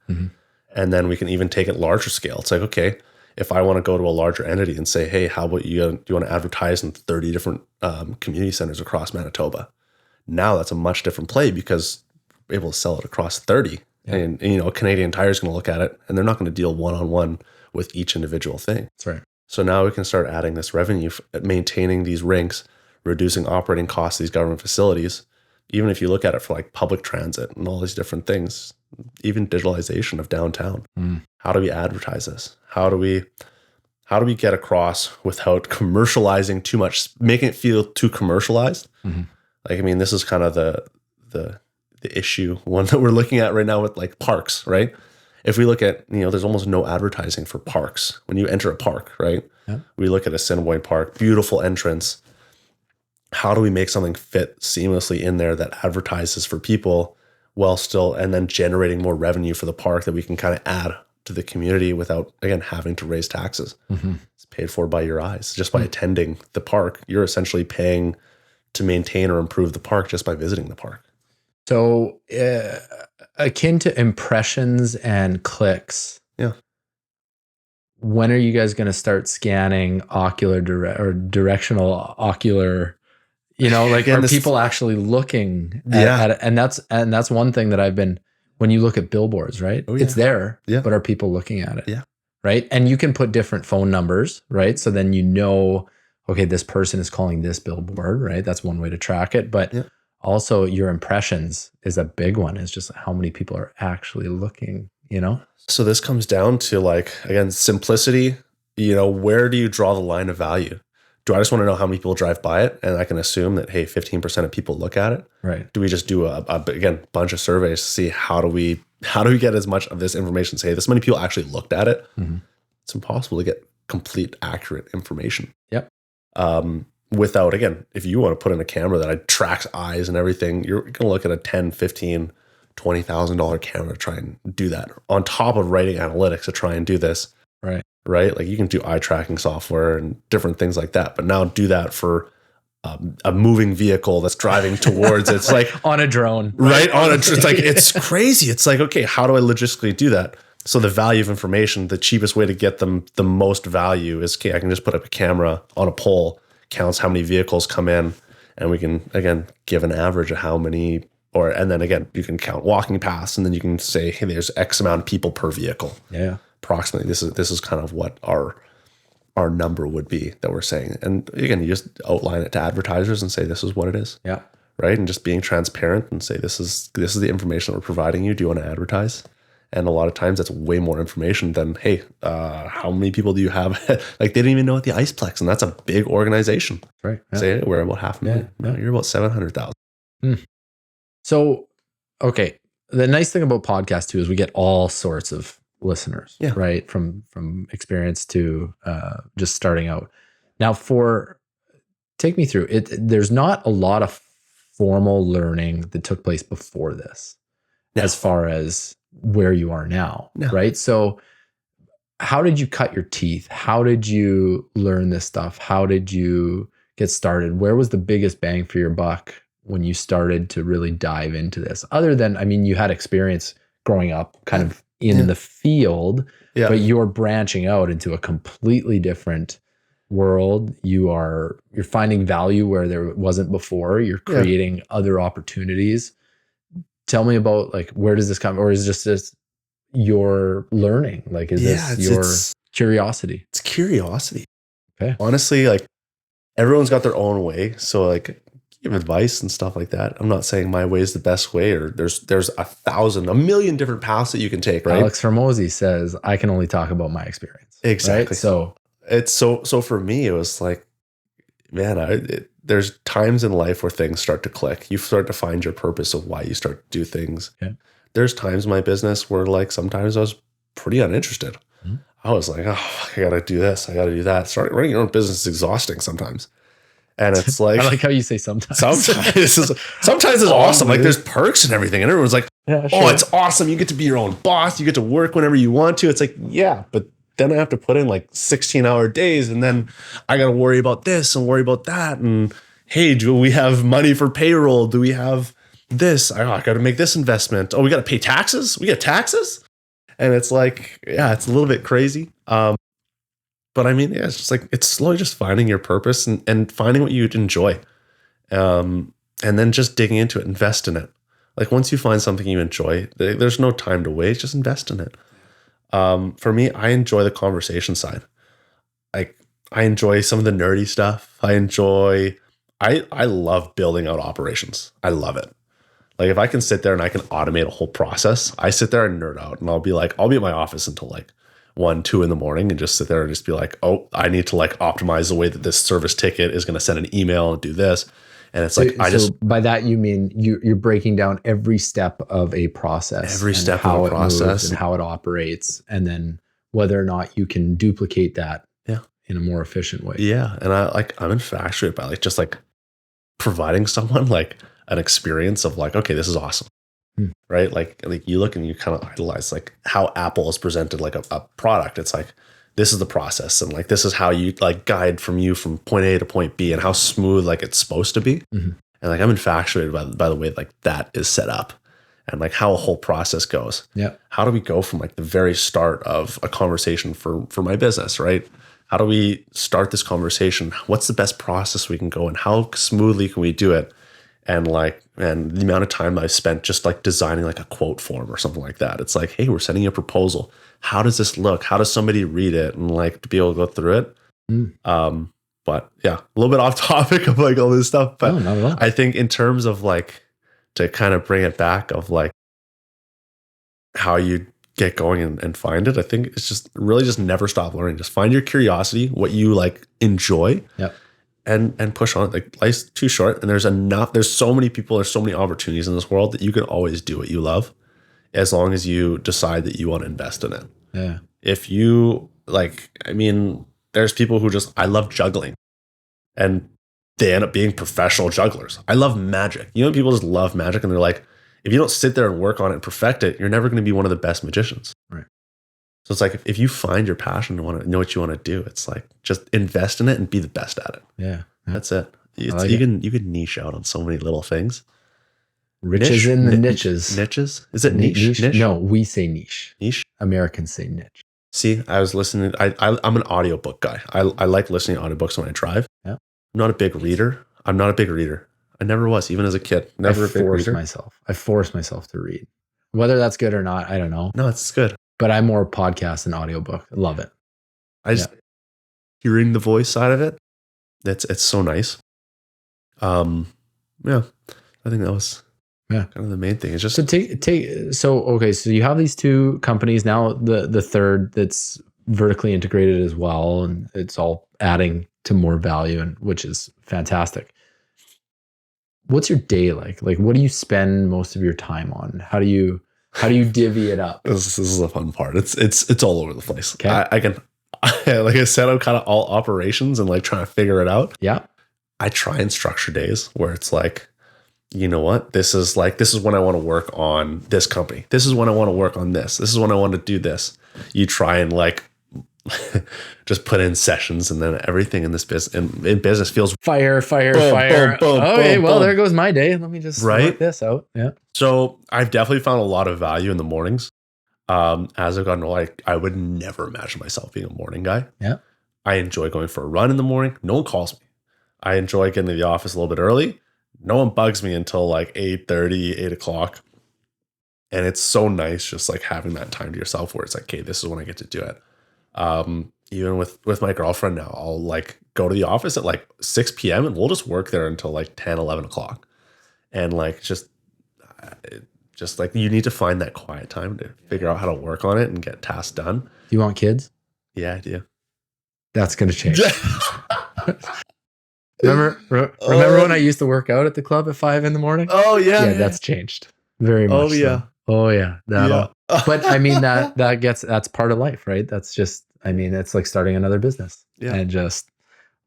And then we can even take it larger scale. It's like, okay, if I want to go to a larger entity and say, hey, how about do you want to advertise in 30 different community centers across Manitoba? Now that's a much different play because we're able to sell it across 30. Yeah. And Canadian Tire is going to look at it and they're not going to deal one-on-one with each individual thing. That's right. So now we can start adding this revenue, maintaining these rinks, reducing operating costs of these government facilities. Even if you look at it for like public transit and all these different things, even digitalization of downtown. How do we advertise this? How do we get across without commercializing too much, making it feel too commercialized? Like, I mean, this is kind of the issue one that we're looking at right now with like parks, right? If we look at, there's almost no advertising for parks when you enter a park, right? Yeah. We look at Assiniboine Park, beautiful entrance. How do we make something fit seamlessly in there that advertises for people while still, and then generating more revenue for the park that we can kind of add to the community without, again, having to raise taxes? It's paid for by your eyes. Just by attending the park, you're essentially paying to maintain or improve the park just by visiting the park. So akin to impressions and clicks. Yeah. When are you guys going to start scanning directional ocular? Are people actually looking at it? And that's one thing that I've been, when you look at billboards, right? Oh, yeah. It's there, but are people looking at it? Yeah. Right. And you can put different phone numbers, right? So then okay, this person is calling this billboard, right? That's one way to track it. But also your impressions is a big one. It's just how many people are actually looking, So this comes down to like, again, simplicity. Where do you draw the line of value? Do I just want to know how many people drive by it? And I can assume that, hey, 15% of people look at it. Right. Do we just do a bunch of surveys to see how do we get as much of this information? Say this many people actually looked at it. It's impossible to get complete, accurate information. Yep. Without, again, if you want to put in a camera that tracks eyes and everything, you're going to look at a $10,000, $15,000, $20,000 camera to try and do that. On top of writing analytics to try and do this. Right? Like you can do eye tracking software and different things like that. But now do that for a moving vehicle that's driving towards it. It's like on a drone. Right? It's like, it's crazy. It's like, okay, how do I logistically do that? So the value of information, the cheapest way to get them the most value is, okay, I can just put up a camera on a pole, counts how many vehicles come in, and we can, again, give an average of how many, and then again, you can count walking paths, and then you can say, hey, there's X amount of people per vehicle. Yeah. Approximately, this is kind of what our number would be that we're saying. And again, you just outline it to advertisers and say, this is what it is. Yeah. Right. And just being transparent and say, this is the information that we're providing you. Do you want to advertise? And a lot of times that's way more information than, hey, how many people do you have? Like, they didn't even know what the Iceplex, and that's a big organization. Right. Yeah. Say we're about 500,000. No, you're about 700,000. So, okay. The nice thing about podcasts too is we get all sorts of listeners, right? From experience to just starting out. Now, take me through it. There's not a lot of formal learning that took place before this, as far as where you are now, right? So how did you cut your teeth? How did you learn this stuff? How did you get started? Where was the biggest bang for your buck when you started to really dive into this? Other than, I mean, you had experience growing up kind of in the field, but you're branching out into a completely different world. You're finding value where there wasn't before. You're creating other opportunities. Tell me about, like, where does this come, or is it just this your learning? Like, is this your curiosity? It's curiosity. Okay. Honestly, like, everyone's got their own way. So, like, give advice and stuff like that. I'm not saying my way is the best way, or there's a million different paths that you can take, right? Alex Hormozy says, I can only talk about my experience. Exactly. Right? So it's so for me, it was like, man, there's times in life where things start to click. You start to find your purpose of why you start to do things. Okay. There's times in my business where, like, sometimes I was pretty uninterested. Mm-hmm. I was like, oh, I got to do this. I got to do that. Running your own business is exhausting sometimes. And it's like, I like how you say sometimes. Sometimes it's awesome. Like, there's perks and everything. And everyone's like, oh, it's awesome. You get to be your own boss. You get to work whenever you want to. It's like, yeah, but then I have to put in like 16-hour days, and then I got to worry about this and worry about that. And hey, do we have money for payroll? Do we have this? I got to make this investment. Oh, we got to pay taxes. We get taxes. And it's like, yeah, it's a little bit crazy. But I mean, yeah, it's just like, it's slowly just finding your purpose and finding what you enjoy. And then just digging into it, invest in it. Like, once you find something you enjoy, there's no time to waste, just invest in it. For me, I enjoy the conversation side. Like, I enjoy some of the nerdy stuff. I love building out operations. I love it. Like, if I can sit there and I can automate a whole process, I sit there and nerd out, and I'll be at my office until like 1, 2 in the morning, and just sit there and just be like, oh, I need to like optimize the way that this service ticket is going to send an email and do this. And it's like, by that, you mean you're breaking down every step of a process, every step of a process, and how it operates, and then whether or not you can duplicate that in a more efficient way. Yeah. And I'm infatuated by just like providing someone like an experience of like, okay, this is awesome. Right? Like you look and you kind of idolize like how Apple has presented like a product. It's like, this is the process, and like this is how you like guide from point A to point B, and how smooth like it's supposed to be. Mm-hmm. And like, I'm infatuated by the way like that is set up, and like how a whole process goes. Yeah. How do we go from like the very start of a conversation for my business, right? How do we start this conversation? What's the best process we can go, and how smoothly can we do it? And the amount of time I've spent just like designing like a quote form or something like that. It's like, hey, we're sending you a proposal. How does this look? How does somebody read it? And like to be able to go through it. But yeah, a little bit off topic of like all this stuff. But not at all. I think in terms of like, to kind of bring it back of like how you get going and find it, I think it's just really just never stop learning. Just find your curiosity, what you like enjoy. Yep. And push on. Like, life's too short, and there's so many people, there's so many opportunities in this world that you can always do what you love, as long as you decide that you want to invest in it. Yeah. If you like, I mean, there's people who I love juggling, and they end up being professional jugglers. I love magic. You know, people just love magic, and they're like, if you don't sit there and work on it and perfect it, you're never going to be one of the best magicians. Right. So it's like, if you find your passion and want to know what you want to do, it's like, just invest in it and be the best at it. Yeah. That's it. You can niche out on so many little things. Riches in the niches. Niches? Is it niche? No, we say niche. Niche? Americans say niche. See, I was listening. I'm an audiobook guy. I like listening to audiobooks when I drive. Yeah. I'm not a big reader. I never was, even as a kid. I force myself to read. Whether that's good or not, I don't know. No, it's good. But I'm more podcast than audiobook. I love it. Hearing the voice side of it, it's so nice. Yeah, I think that was Yeah. Kind of the main thing. It's just so you have these two companies now, the third that's vertically integrated as well, and it's all adding to more value, and which is fantastic. What's your day like? Like, what do you spend most of your time on? How do you divvy it up? this is the fun part. It's all over the place. Okay. I can, like I said, I'm kind of all operations and like trying to figure it out. Yeah. I try and structure days where it's like, you know what? This is when I want to work on this company. This is when I want to work on this. This is when I want to do this. You try and like just put in sessions, and then everything in this business in business feels fire. boom, Okay, well, boom. there goes my day. Let me just work this out. Yeah. So I've definitely found a lot of value in the mornings. As I've gotten older, I would never imagine myself being a morning guy. Yeah. I enjoy going for a run in the morning. No one calls me. I enjoy getting to the office a little bit early. No one bugs me until like 8:30, 8 o'clock. And it's so nice just like having that time to yourself where it's like, okay, this is when I get to do it. Even with my girlfriend now, I'll like go to the office at like 6 p.m. and we'll just work there until like 10, 11 o'clock. And like, just like you need to find that quiet time to figure out how to work on it and get tasks done. Do you want kids? Yeah, I do. That's going to change. Remember when I used to work out at the club at 5 a.m? Oh yeah. Yeah, that's changed very much. Oh yeah. So. Oh yeah. But I mean, that's part of life, right? That's just, I mean, it's like starting another business. Yeah. And just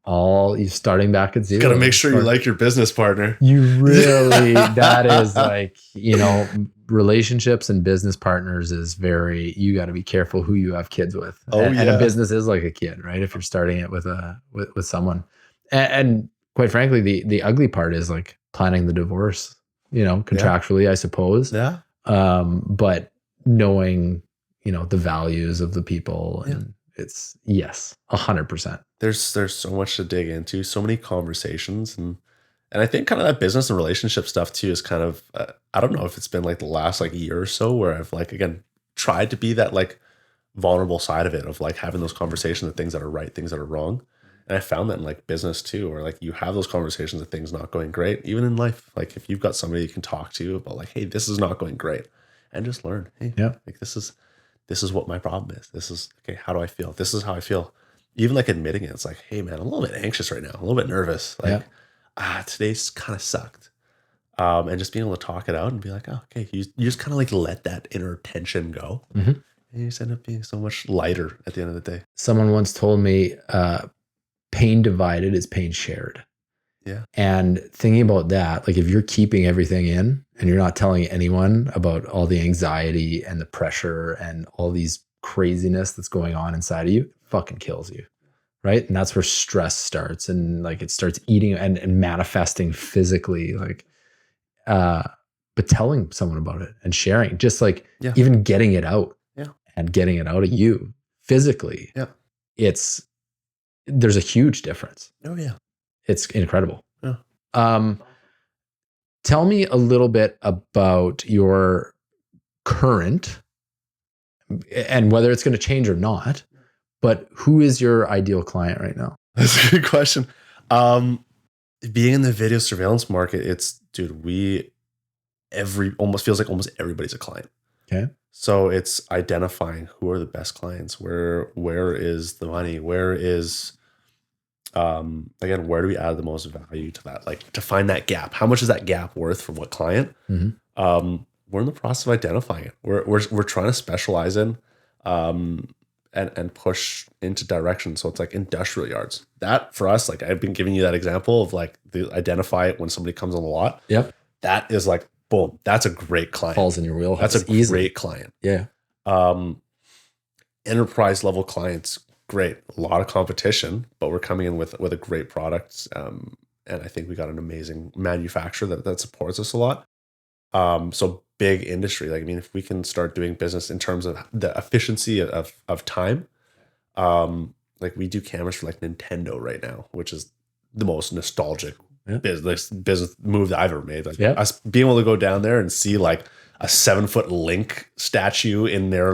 you starting back at zero. Got to make sure you like your business partner. You really, that is like, relationships and business partners is you got to be careful who you have kids with. And a business is like a kid, right? If you're starting it with someone. And quite frankly, the ugly part is like planning the divorce, contractually, I suppose. Yeah. But knowing, the values of the people, and it's 100%. There's so much to dig into, so many conversations, and I think kind of that business and relationship stuff too is kind of I don't know if it's been like the last like year or so where I've like again tried to be that like vulnerable side of it, of like having those conversations of things that are right, things that are wrong. And I found that in like business too, where like you have those conversations of things not going great, even in life. Like if you've got somebody you can talk to about like, hey, this is not going great, and just learn, hey, like this is what my problem is. This is okay. How do I feel? This is how I feel. Even like admitting it, it's like, hey man, I'm a little bit anxious right now. I'm a little bit nervous. Like, today's kind of sucked. And just being able to talk it out and be like, oh, okay, you just kind of like let that inner tension go. Mm-hmm. And you just end up being so much lighter at the end of the day. Someone once told me, pain divided is pain shared. Yeah. And thinking about that, like if you're keeping everything in and you're not telling anyone about all the anxiety and the pressure and all these craziness that's going on inside of you, it fucking kills you. Right. And that's where stress starts, and like it starts eating and manifesting physically, like, but telling someone about it and sharing, just like even getting it out and getting it out of you physically. Yeah. There's a huge difference. Oh yeah. It's incredible. Yeah. Tell me a little bit about your current, and whether it's going to change or not, but who is your ideal client right now? That's a good question. Being in the video surveillance market, almost feels like almost everybody's a client. Okay. So it's identifying who are the best clients, where is the money, where is, again, where do we add the most value to that? Like to find that gap. How much is that gap worth for what client? Mm-hmm. We're in the process of identifying it. We're trying to specialize in, and push into direction. So it's like industrial yards. That for us, like I've been giving you that example of like the identify it when somebody comes on the lot. Yep. That is like, boom, that's a great client. Falls in your wheelhouse. That's a great client. Yeah. Enterprise level clients, great. A lot of competition, but we're coming in with a great product. And I think we got an amazing manufacturer that supports us a lot. So big industry. Like, I mean, if we can start doing business in terms of the efficiency of time, like we do cameras for like Nintendo right now, which is the most nostalgic business move that I've ever made. Like us being able to go down there and see like a 7-foot Link statue in their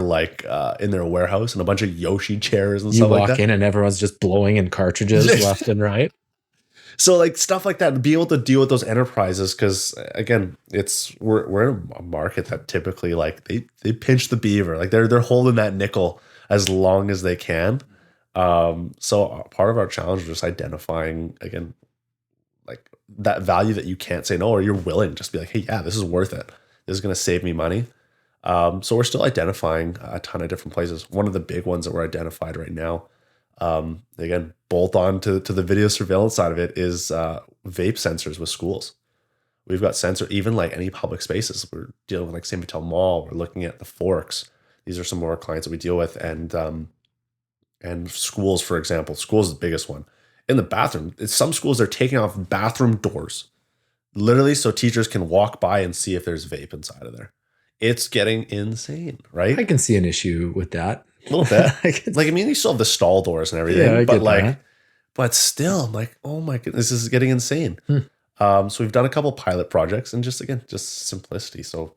in their warehouse and a bunch of Yoshi chairs and stuff like that. You walk in and everyone's just blowing in cartridges left and right. So like stuff like that, be able to deal with those enterprises, because again, we're in a market that typically like they pinch the beaver, like they're holding that nickel as long as they can. So part of our challenge is just identifying again, like that value that you can't say no, or you're willing just be like, hey, yeah, this is worth it. This is going to save me money. So we're still identifying a ton of different places. One of the big ones that we're identified right now, again, bolt on to the video surveillance side of it, is vape sensors with schools. We've got sensor, even like any public spaces. We're dealing with like St. Vital Mall. We're looking at the Forks. These are some more clients that we deal with, and schools, for example. Schools is the biggest one. In the bathroom, some schools are taking off bathroom doors, literally, so teachers can walk by and see if there's vape inside of there. It's getting insane, right? I can see an issue with that. A little bit. I mean, you still have the stall doors and everything, Yeah, I but get like, that. but still, I'm like, oh my goodness, this is getting insane. So we've done a couple pilot projects, and just simplicity. So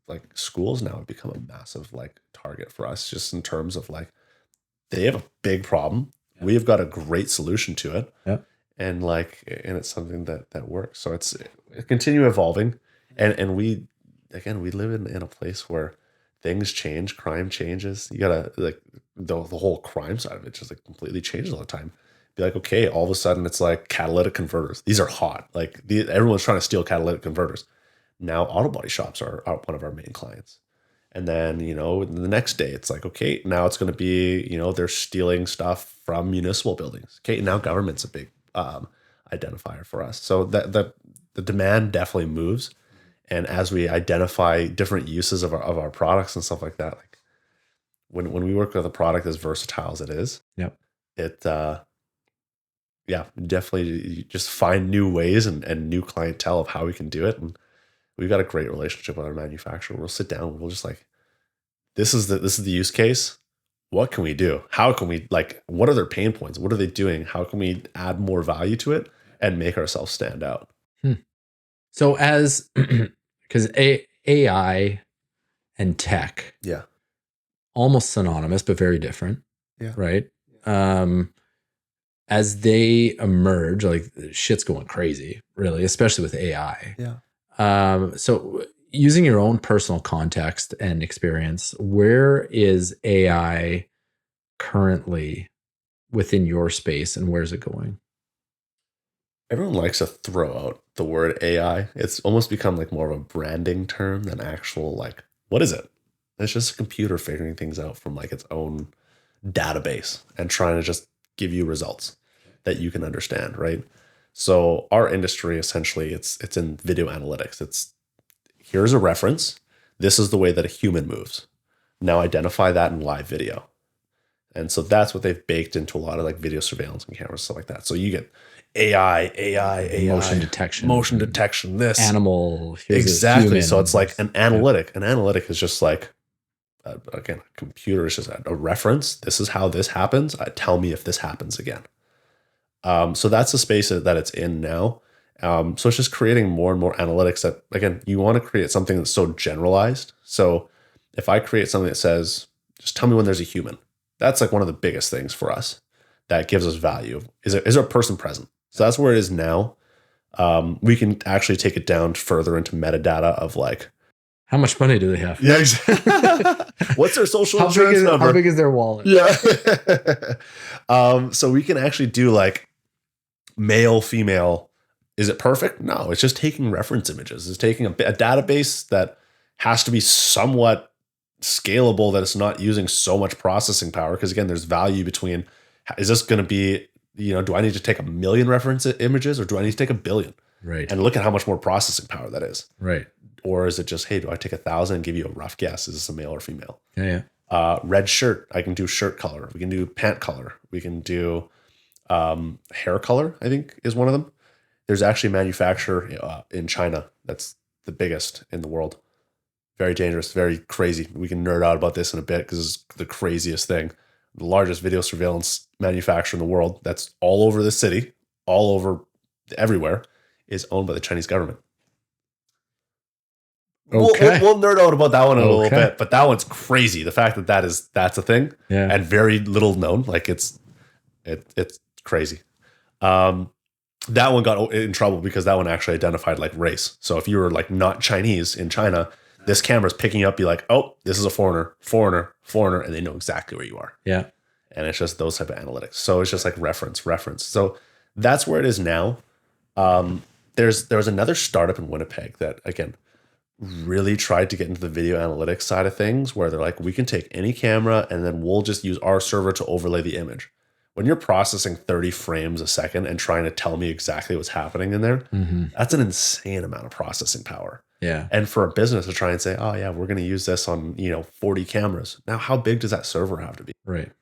like schools now have become a massive like target for us, just in terms of like they have a big problem. Yeah. We have got a great solution to it. Yeah. And it's something that works. So it's continue evolving, and we live in a place where things change, crime changes. You gotta like the whole crime side of it just like completely changes all the time. Be like, okay, all of a sudden it's like catalytic converters. These are hot. Like everyone's trying to steal catalytic converters. Now auto body shops are one of our main clients. And then, the next day it's like, okay, now it's going to be, they're stealing stuff from municipal buildings. Okay, now government's a big identifier for us. So that the demand definitely moves. And as we identify different uses of our products and stuff like that, like when we work with a product as versatile as it is, yep, it definitely just find new ways and new clientele of how we can do it. And we've got a great relationship with our manufacturer. We'll sit down, we'll just like, this is the use case. What can we do? How can we, like, what are their pain points? What are they doing? How can we add more value to it and make ourselves stand out? So because AI and tech, yeah, almost synonymous, but very different. Yeah. Right. As they emerge, like shit's going crazy, really, especially with AI. Yeah. So using your own personal context and experience, where is AI currently within your space, and where's it going? Everyone likes to throw out the word AI. It's almost become like more of a branding term than actual, like, what is it? It's just a computer figuring things out from like its own database and trying to just give you results that you can understand, right? So our industry, essentially, it's in video analytics. It's, here's a reference. This is the way that a human moves. Now identify that in live video. And so that's what they've baked into a lot of like video surveillance and cameras, stuff like that. So you get AI, motion detection, this animal, exactly. Human. So it's like an analytic. An analytic is just like, again, a computer is just a reference. This is how this happens. Tell me if this happens again. So that's the space that it's in now. So it's just creating more and more analytics that, again, you want to create something that's so generalized. So if I create something that says, just tell me when there's a human, that's like one of the biggest things for us that gives us value. Is there a person present? So that's where it is now. We can actually take it down further into metadata of like, how much money do they have? Yeah, exactly. What's their social insurance number? How big is their wallet? Yeah. So we can actually do like male, female. Is it perfect? No, it's just taking reference images. It's taking a database that has to be somewhat scalable, that it's not using so much processing power. Because again, there's value between, is this going to be, do I need to take 1 million reference images, or do I need to take 1 billion? Right. And look at how much more processing power that is. Right. Or is it just, hey, do I take 1,000 and give you a rough guess? Is this a male or female? Yeah. Red shirt, I can do shirt color. We can do pant color. We can do hair color, I think is one of them. There's actually a manufacturer in China that's the biggest in the world. Very dangerous, very crazy. We can nerd out about this in a bit because it's the craziest thing. The largest video surveillance manufacturer in the world, that's all over the city, all over everywhere, is owned by the Chinese government. Okay. We'll nerd out about that one in a little bit, but that one's crazy. The fact that's a thing, and very little known. Like it's crazy. That one got in trouble because that one actually identified like race. So if you were like not Chinese in China, this camera's picking up, be like, oh, this is a foreigner, and they know exactly where you are. Yeah. And it's just those type of analytics. So it's just like reference. So that's where it is now. There was another startup in Winnipeg that, again, really tried to get into the video analytics side of things, where they're like, we can take any camera and then we'll just use our server to overlay the image. When you're processing 30 frames a second and trying to tell me exactly what's happening in there, that's an insane amount of processing power. Yeah. And for a business to try and say, oh yeah, we're going to use this on, 40 cameras. Now, how big does that server have to be? Right.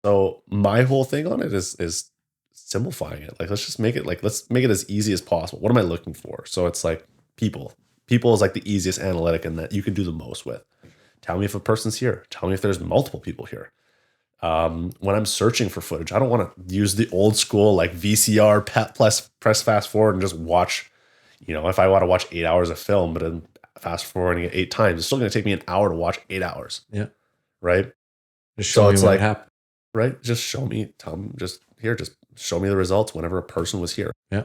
So my whole thing on it is simplifying it. Like, let's make it as easy as possible. What am I looking for? So it's like people. People is like the easiest analytic and that you can do the most with. Tell me if a person's here. Tell me if there's multiple people here. When I'm searching for footage, I don't want to use the old school like VCR plus press fast forward and just watch. If I want to watch 8 hours of film, but then fast forwarding it 8 times, it's still going to take me an hour to watch 8 hours. Yeah. Right. Just show me what happened. Right. Just show me. Just show me the results whenever a person was here. Yeah.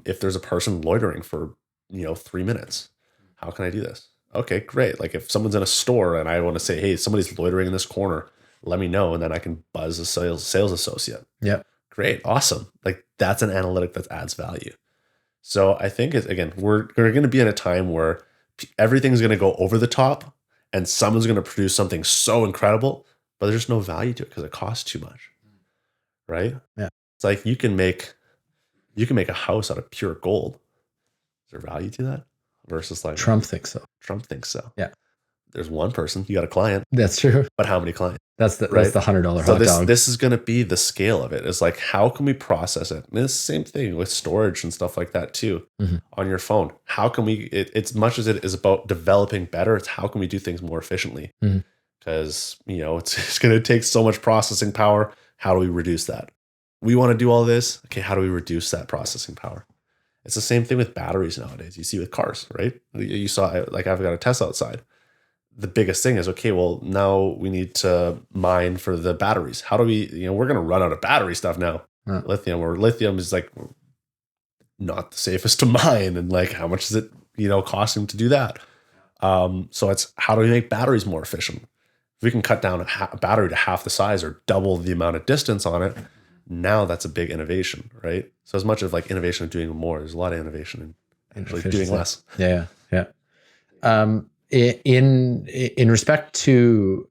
If there's a person loitering for 3 minutes, how can I do this? Okay, great. Like if someone's in a store and I want to say, hey, somebody's loitering in this corner, let me know, and then I can buzz a sales associate. Yeah. Great. Awesome. Like that's an analytic that adds value. So I think we're going to be in a time where everything's going to go over the top and someone's going to produce something so incredible, but there's just no value to it because it costs too much. Right? Yeah. It's like you can make a house out of pure gold. Is there value to that? Versus like Trump thinks so. Yeah. There's one person, you got a client. That's true. But how many clients? That's the $100 hot dog. This is going to be the scale of it. It's like, how can we process it? And it's the same thing with storage and stuff like that too on your phone. How can we, it's much as it is about developing better, it's how can we do things more efficiently? Because, it's going to take so much processing power. How do we reduce that? We want to do all this. Okay, how do we reduce that processing power? It's the same thing with batteries nowadays. You see with cars, right? You saw, like I've got a Tesla outside. The biggest thing is, okay, well, now we need to mine for the batteries. How do we, we're going to run out of battery stuff now. Lithium is like not the safest to mine. And like, how much is it, costing to do that? So it's how do we make batteries more efficient? If we can cut down a battery to half the size or double the amount of distance on it, now that's a big innovation, right? So as much of like innovation of doing more, there's a lot of innovation in actually doing less. Yeah. In respect to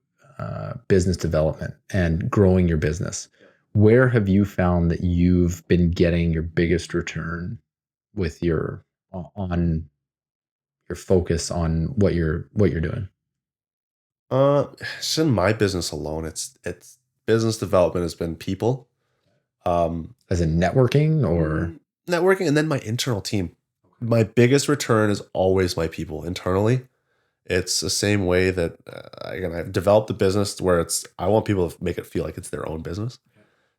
business development and growing your business, where have you found that you've been getting your biggest return with your focus on what you're doing? It's in my business alone. It's business development has been people. As in networking or networking, and then my internal team. My biggest return is always my people internally. It's the same way that I've developed a business where I want people to make it feel like it's their own business.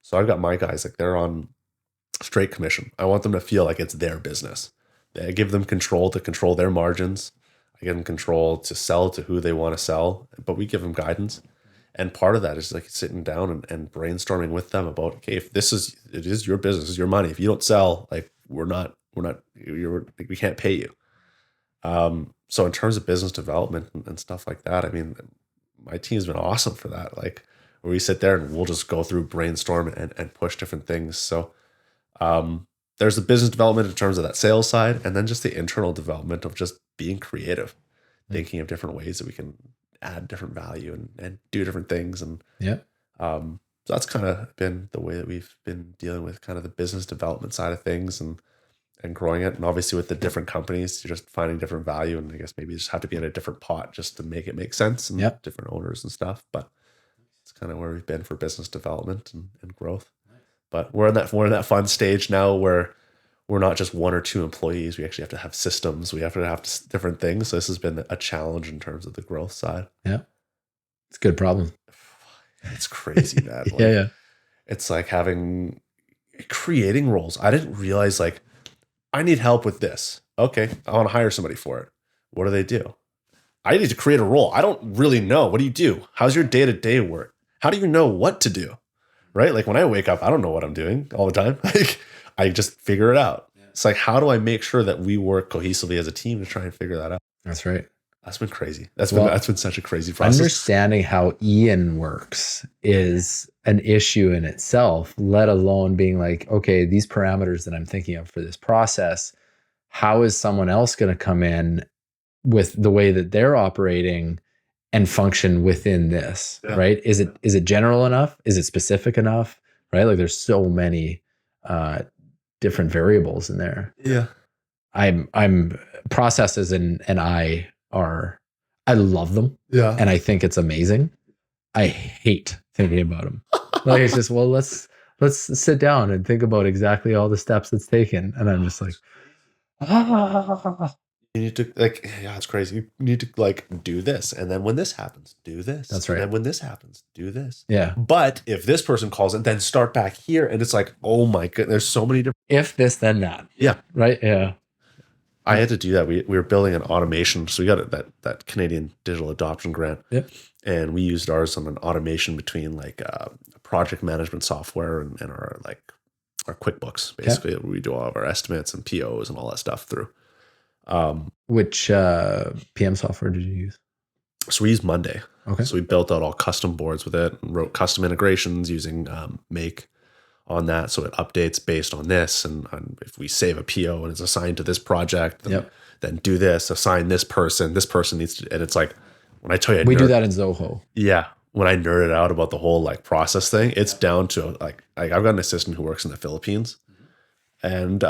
So I've got my guys, like they're on straight commission. I want them to feel like it's their business. I give them control to control their margins. I give them control to sell to who they want to sell, but we give them guidance. And part of that is like sitting down and brainstorming with them about, okay, if it is your business, it's your money. If you don't sell, like we can't pay you. So in terms of business development and stuff like that, I mean, my team's been awesome for that. Like where we sit there and we'll just go through brainstorm and push different things. So, there's the business development in terms of that sales side, and then just the internal development of just being creative, thinking of different ways that we can add different value and do different things. And so that's kind of been the way that we've been dealing with kind of the business development side of things and growing it. And obviously with the different companies, you're just finding different value. And I guess maybe you just have to be in a different pot just to make it make sense and different owners and stuff. But it's kind of where we've been for business development and growth. But we're in that fun stage now where we're not just one or two employees. We actually have to have systems. We have to have different things. So this has been a challenge in terms of the growth side. Yeah. It's a good problem. It's crazy, man. Like, it's like creating roles. I didn't realize like, I need help with this. Okay. I want to hire somebody for it. What do they do? I need to create a role. I don't really know. What do you do? How's your day-to-day work? How do you know what to do? Right? Like when I wake up, I don't know what I'm doing all the time. Like I just figure it out. It's like, how do I make sure that we work cohesively as a team to try and figure that out? That's right. That's been crazy. That's been such a crazy process. Understanding how Ian works is an issue in itself, let alone being like, okay, these parameters that I'm thinking of for this process, how is someone else going to come in with the way that they're operating and function within this, right? Is it general enough? Is it specific enough? Right? Like there's so many different variables in there. Yeah. I'm processes and I love them. Yeah. And I think it's amazing. I hate thinking about them. Like it's just, well, let's sit down and think about exactly all the steps it's taken. And I'm just like, you need to like, yeah, it's crazy. You need to like do this. And then when this happens, do this. That's right. And then when this happens, do this. Yeah. But if this person calls it, then start back here. And it's like, oh my goodness, there's so many different. If this, then that. Yeah. Right. Yeah. I had to do that. We were building an automation. So we got that Canadian digital adoption grant. Yep. And we used ours on an automation between like project management software and our our QuickBooks. Basically, we do all of our estimates and POs and all that stuff through. Which PM software did you use? So we used Monday. Okay. So we built out all custom boards with it and wrote custom integrations using Make on that. So it updates based on this. And if we save a PO and it's assigned to this project, then do this, assign this person needs to, and it's like, when I tell you, we do that in Zoho. Yeah. When I nerded out about the whole like process thing, it's down to like I've got an assistant who works in the Philippines, and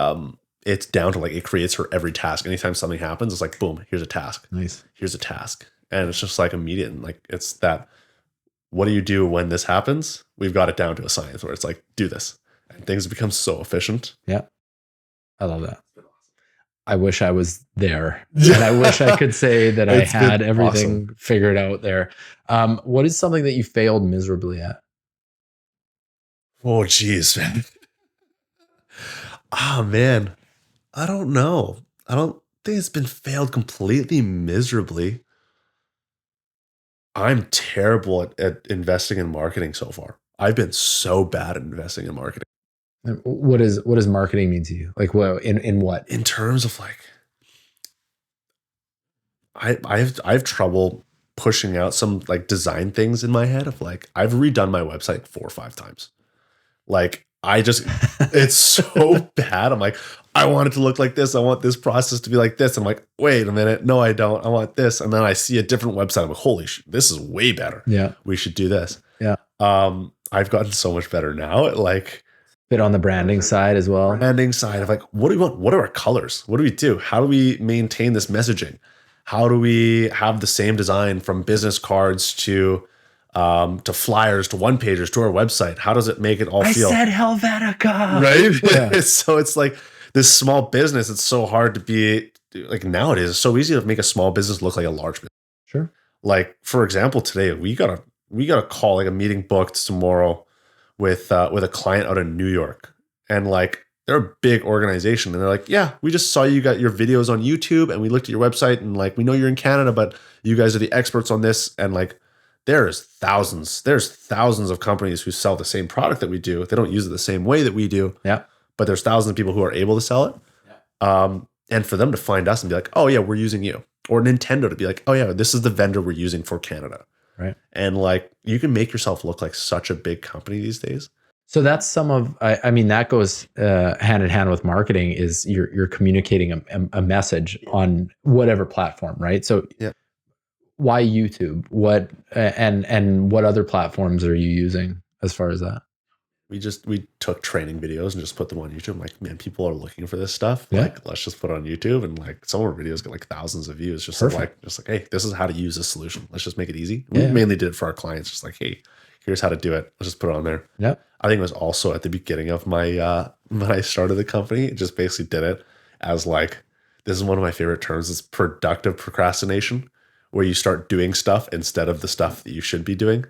it's down to like it creates her every task. Anytime something happens, it's like boom, here's a task. Nice. Here's a task, and it's just like immediate. And like it's that. What do you do when this happens? We've got it down to a science where it's like do this, and things become so efficient. Yeah, I love that. I wish I was there, and I wish I could say that I had everything figured out there. What is something that you failed miserably at? Oh, geez, man. Oh, man. I don't know. I don't think it's been failed completely miserably. I'm terrible at investing in marketing so far. I've been so bad at investing in marketing. What does marketing mean to you? Like, well, in what? In terms of like, I have trouble pushing out some like design things in my head of like I've redone my website 4 or 5 times. Like it's so bad. I'm like, I want it to look like this. I want this process to be like this. I'm like, wait a minute. No, I don't. I want this. And then I see a different website. I'm like, holy shit, this is way better. Yeah. We should do this. Yeah. I've gotten so much better now at like bit on the branding side as well. Branding side of like, what do we want? What are our colors? What do we do? How do we maintain this messaging? How do we have the same design from business cards to flyers to one pagers to our website? How does it make it all feel? I said Helvetica, right? Yeah. So it's like this small business. It's so hard to be like nowadays. It's so easy to make a small business look like a large business. Sure. Like for example, today we got a call, like a meeting booked tomorrow with a client out in New York, and like they're a big organization, and they're like, yeah, we just saw you got your videos on YouTube, and we looked at your website, and like we know you're in Canada, but you guys are the experts on this, and like there's thousands of companies who sell the same product that we do. They don't use it the same way that we do. Yeah, but there's thousands of people who are able to sell it. Yeah. And for them to find us and be like, oh yeah, we're using you, or Nintendo to be like, oh yeah, this is the vendor we're using for Canada. Right. And like you can make yourself look like such a big company these days. So that's some of, I mean, that goes hand in hand with marketing is you're communicating a message on whatever platform, right? So yeah. Why YouTube? What, and what other platforms are you using as far as that? We took training videos and just put them on YouTube. I'm like, man, people are looking for this stuff. Yeah. Like, let's just put it on YouTube. And like some of our videos get like thousands of views. Just like, hey, this is how to use this solution. Let's just make it easy. We mainly did it for our clients. Just like, hey, here's how to do it. Let's just put it on there. Yeah. I think it was also at the beginning of my, when I started the company, it just basically did it as like, this is one of my favorite terms, is productive procrastination, where you start doing stuff instead of the stuff that you should be doing.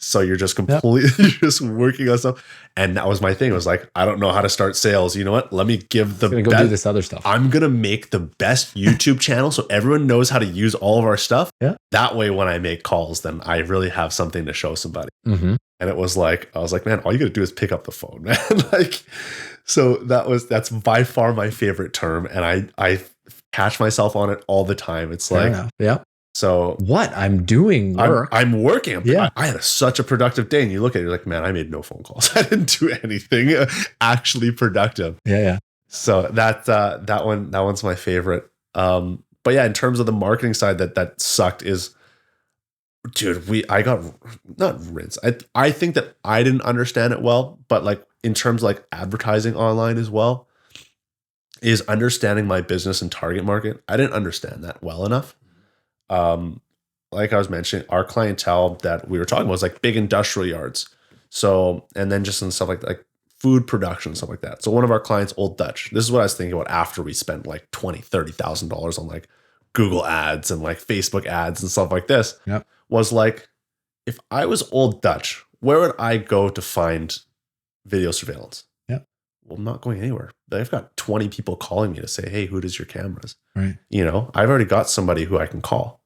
So you're just completely just working on stuff. And that was my thing. It was like, I don't know how to start sales. You know what? Let me give the best. Go do this other stuff. I'm going to make the best YouTube channel so everyone knows how to use all of our stuff. Yeah. That way, when I make calls, then I really have something to show somebody. Mm-hmm. And it was like, I was like, man, all you got to do is pick up the phone, man. Like, So that's by far my favorite term. And I catch myself on it all the time. It's Fair like, enough. Yeah. so What? I'm doing work. I'm working. Yeah. I had such a productive day. And you look at it, you're like, man, I made no phone calls. I didn't do anything actually productive. Yeah. So that one's my favorite. But yeah, in terms of the marketing side, that sucked is, dude, I got not rinsed. I think that I didn't understand it well, but like in terms of like advertising online as well, is understanding my business and target market. I didn't understand that well enough. Like I was mentioning, our clientele that we were talking about was like big industrial yards. So, and then just in stuff like food production, stuff like that. So one of our clients, Old Dutch, this is what I was thinking about after we spent like $20,000-$30,000 on like Google ads and like Facebook ads and stuff like this. Yep. Was like, if I was Old Dutch, where would I go to find video surveillance? Yeah. Well, I'm not going anywhere. I've got 20 people calling me to say, hey, who does your cameras? Right. You know, I've already got somebody who I can call.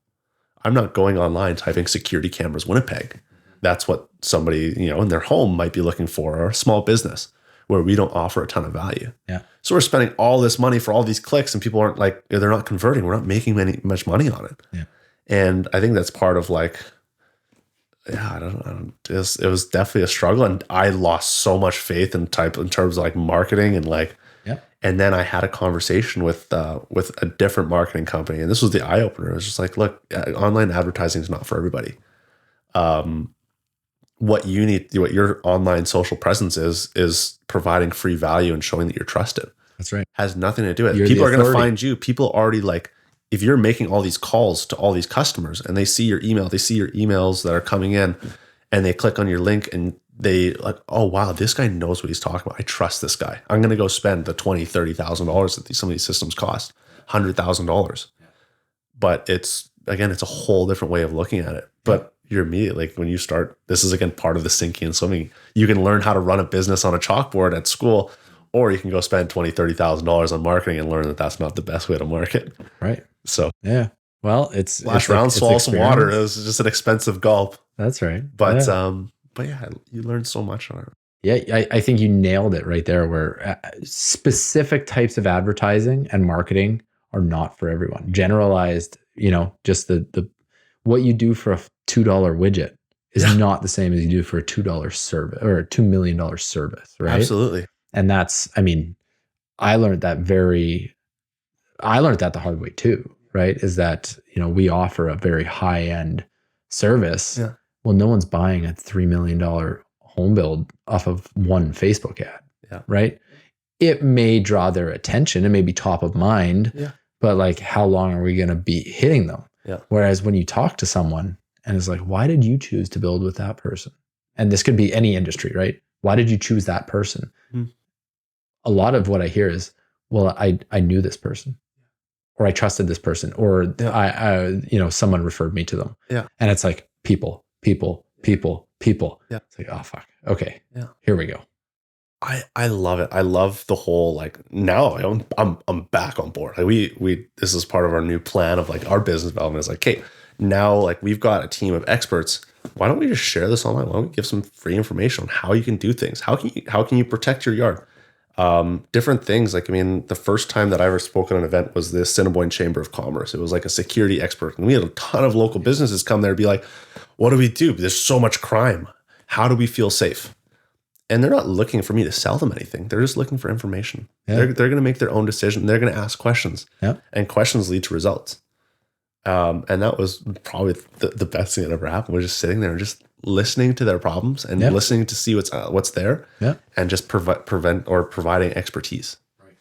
I'm not going online typing security cameras Winnipeg. That's what somebody, you know, in their home might be looking for, or a small business where we don't offer a ton of value. Yeah. So we're spending all this money for all ththese clicks and people aren't like, they're not converting. We're not making much money on it. Yeah. And I think that's part of like, yeah, I don't it was definitely a struggle. And I lost so much faith in terms of like marketing and like, yeah. And then I had a conversation with a different marketing company. And this was the eye opener. It was just like, look, online advertising is not for everybody. What you need, what your online social presence is providing free value and showing that you're trusted. That's right. Has nothing to do with it. You're People the are going to authority. find you. People already like, if you're making all these calls to all these customers and they see your email, they see your emails that are coming in and they click on your link and they like, oh, wow, this guy knows what he's talking about. I trust this guy. I'm going to go spend the $20,000, $30,000 that some of these systems cost, $100,000. But it's a whole different way of looking at it. But you're immediately, like when you start, this is again part of the sinking and swimming. You can learn how to run a business on a chalkboard at school, or you can go spend $20,000, $30,000 on marketing and learn that that's not the best way to market. Right. So yeah. Well, it's splash around, swallow some water. It was just an expensive gulp. That's right. But yeah, you learn so much on it. Yeah, I think you nailed it right there, where specific types of advertising and marketing are not for everyone. Generalized, you know, just the what you do for a $2 widget is not the same as you do for a $2 service or a $2 million service, right? Absolutely. And that's, I mean, I learned that the hard way too, right? Is that, you know, we offer a very high end service. Yeah. Well, no one's buying a $3 million home build off of one Facebook ad, right? It may draw their attention. It may be top of mind, but like, how long are we going to be hitting them? Yeah. Whereas when you talk to someone and it's like, why did you choose to build with that person? And this could be any industry, right? Why did you choose that person? A lot of what I hear is, well, I knew this person, or I trusted this person, or I you know, someone referred me to them. Yeah. And it's like people. Yeah. It's like, oh fuck. Okay. Yeah. Here we go. I love it. I love the whole, like, now I'm back on board. Like we this is part of our new plan of like our business development is like, okay, now like we've got a team of experts. Why don't we just share this online? Why don't we give some free information on how you can do things? How can you protect your yard? Different things. Like, I mean, the first time that I ever spoke at an event was the Assiniboine Chamber of Commerce. It was like a security expert. And we had a ton of local businesses come there and be like, what do we do? There's so much crime. How do we feel safe? And they're not looking for me to sell them anything. They're just looking for information. Yeah. They're going to make their own decision. They're going to ask questions. Yeah. And questions lead to results. And that was probably the best thing that ever happened, was just sitting there and just listening to their problems and listening to see what's there, and just providing expertise. Right.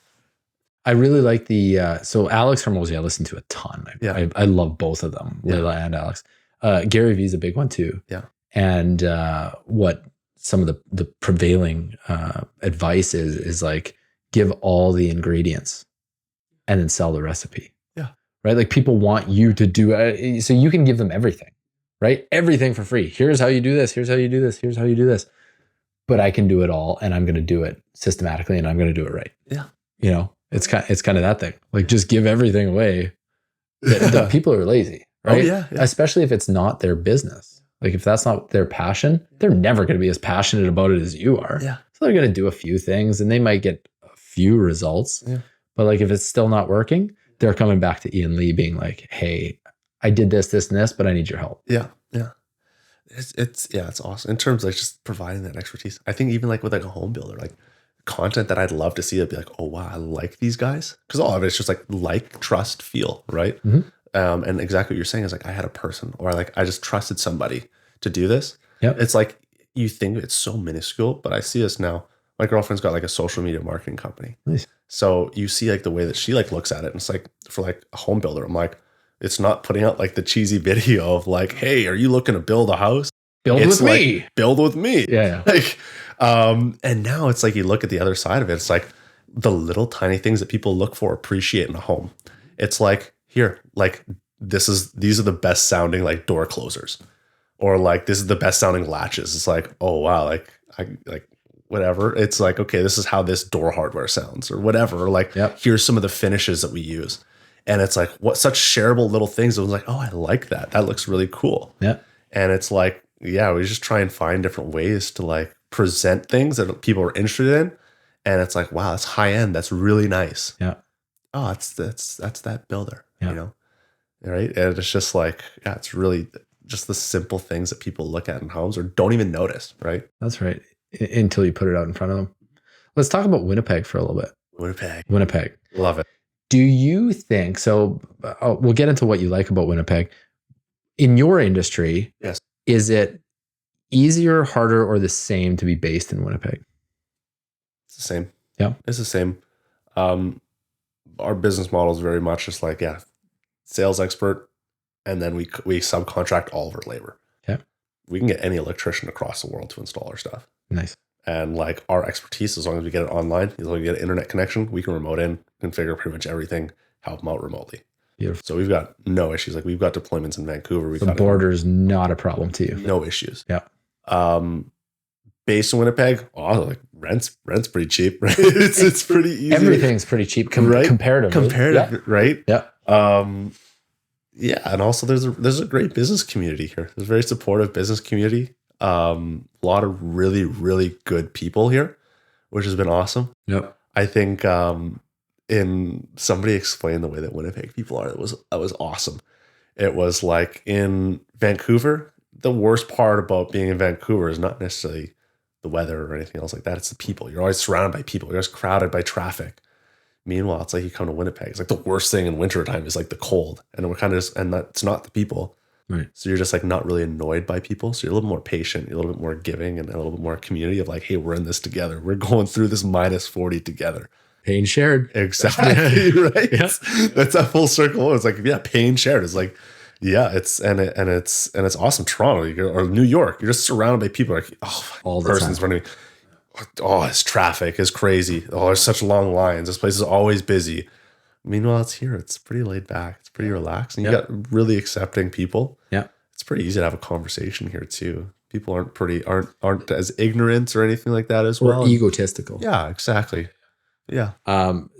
I really like the so Alex Hormozi, I listen to a ton. I love both of them, Leila and Alex. Gary Vee is a big one too. Yeah. And what some of the prevailing advice is like, give all the ingredients and then sell the recipe. Yeah. Right. Like, people want you to do so you can give them everything. Right? Everything for free. Here's how you do this. Here's how you do this. Here's how you do this. But I can do it all, and I'm going to do it systematically, and I'm going to do it right. Yeah. You know, it's kind of that thing. Like, just give everything away. The people are lazy, right? Oh, yeah. Especially if it's not their business. Like, if that's not their passion, they're never going to be as passionate about it as you are. Yeah. So they're going to do a few things and they might get a few results. Yeah. But like if it's still not working, they're coming back to Ian Lee being like, hey, I did this, this, and this, but I need your help. Yeah. Yeah. It's awesome in terms of like just providing that expertise. I think even like with like a home builder, like content that I'd love to see, I'd be like, oh wow, I like these guys. Because all of it's just like, trust, feel, right? And exactly what you're saying is like I had a person, or like I just trusted somebody to do this. Yep. It's like you think it's so minuscule, but I see us now. My girlfriend's got like a social media marketing company. Nice. So you see like the way that she like looks at it. And it's like for like a home builder, I'm like, it's not putting out like the cheesy video of like, hey, are you looking to build a house? Build It's with like, me. Build with me. Yeah. Like, and now it's like you look at the other side of it. It's like the little tiny things that people look for, appreciate in a home. It's like here, like these are the best sounding like door closers, or like this is the best sounding latches. It's like, oh wow, like whatever. It's like, okay, this is how this door hardware sounds, or whatever. Or like here's some of the finishes that we use, and it's like what such shareable little things. It was like, oh, I like that. That looks really cool. Yeah, and it's like, yeah, we just try and find different ways to like present things that people are interested in. And it's like, wow, that's high end. That's really nice. Yeah. Oh, that's that builder, Yeah. you know? Right. And it's just like, yeah, it's really just the simple things that people look at in homes or don't even notice. Right. That's right. Until you put it out in front of them. Let's talk about Winnipeg for a little bit. Winnipeg. Love it. Do you think, so we'll get into what you like about Winnipeg. In your industry, yes, is it easier, harder, or the same to be based in Winnipeg? It's the same. Yeah. It's the same. Our business model is very much just like, sales expert. And then we subcontract all of our labor. Yeah. We can get any electrician across the world to install our stuff. Nice. And like our expertise, as long as we get it online, as long as we get an internet connection, we can remote in, configure pretty much everything, help them out remotely. Beautiful. So we've got no issues. Like we've got deployments in Vancouver. The border is not a problem to you. No issues. Yeah. Based in Winnipeg, like rent's pretty cheap, right? it's pretty easy. Everything's pretty cheap right? comparatively. Right? Yeah. Yeah, and also there's a great business community here. There's a very supportive business community. A lot of really, really good people here, which has been awesome. Yep. I think in somebody explained the way that Winnipeg people are. That was awesome. It was like in Vancouver, the worst part about being in Vancouver is not necessarily the weather or anything else like that. It's the people. You're always surrounded by people. You're always crowded by traffic. Meanwhile, it's like you come to Winnipeg. It's like the worst thing in wintertime is like the cold. And we're kind of just, and that's not the people. Right. So you're just like not really annoyed by people. So you're a little more patient, you're a little bit more giving, and a little bit more community of like, hey, we're in this together. We're going through this -40 together. Pain shared. Exactly. Right. Yeah. That's a full circle. It's like, yeah, pain shared. It's like, yeah, it's awesome. Toronto or New York, you're just surrounded by people like, oh, all the person's time. running. Oh, this traffic is crazy. Oh, there's such long lines. This place is always busy. Meanwhile, it's here. It's pretty laid back. It's pretty relaxed. And you got really accepting people. Yeah. It's pretty easy to have a conversation here too. People aren't as ignorant or anything like that as well. Or egotistical. Yeah, exactly. Yeah.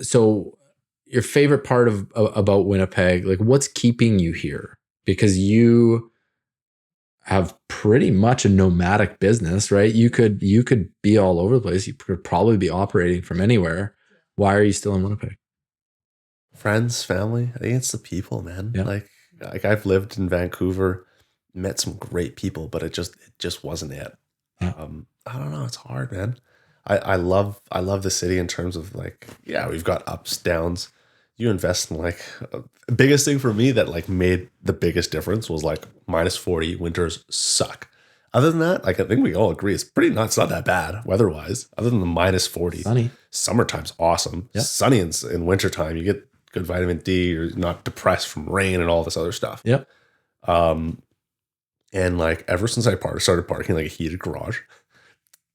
So your favorite part about Winnipeg, like what's keeping you here? Because you have pretty much a nomadic business, right? You could be all over the place. You could probably be operating from anywhere. Why are you still in Winnipeg? Friends, family. I think it's the people, man. Yeah. Like I've lived in Vancouver, met some great people, but it just wasn't it. Yeah. I don't know. It's hard, man. I love the city in terms of like, yeah, we've got ups, downs. You invest in like biggest thing for me that like made the biggest difference was like -40 winters suck. Other than that, like I think we all agree it's not that bad weather-wise. Other than the -40. Sunny. Summertime's awesome. Yeah. Sunny in wintertime. You get good vitamin D. You're not depressed from rain and all this other stuff. Yep. And like ever since I started parking like a heated garage,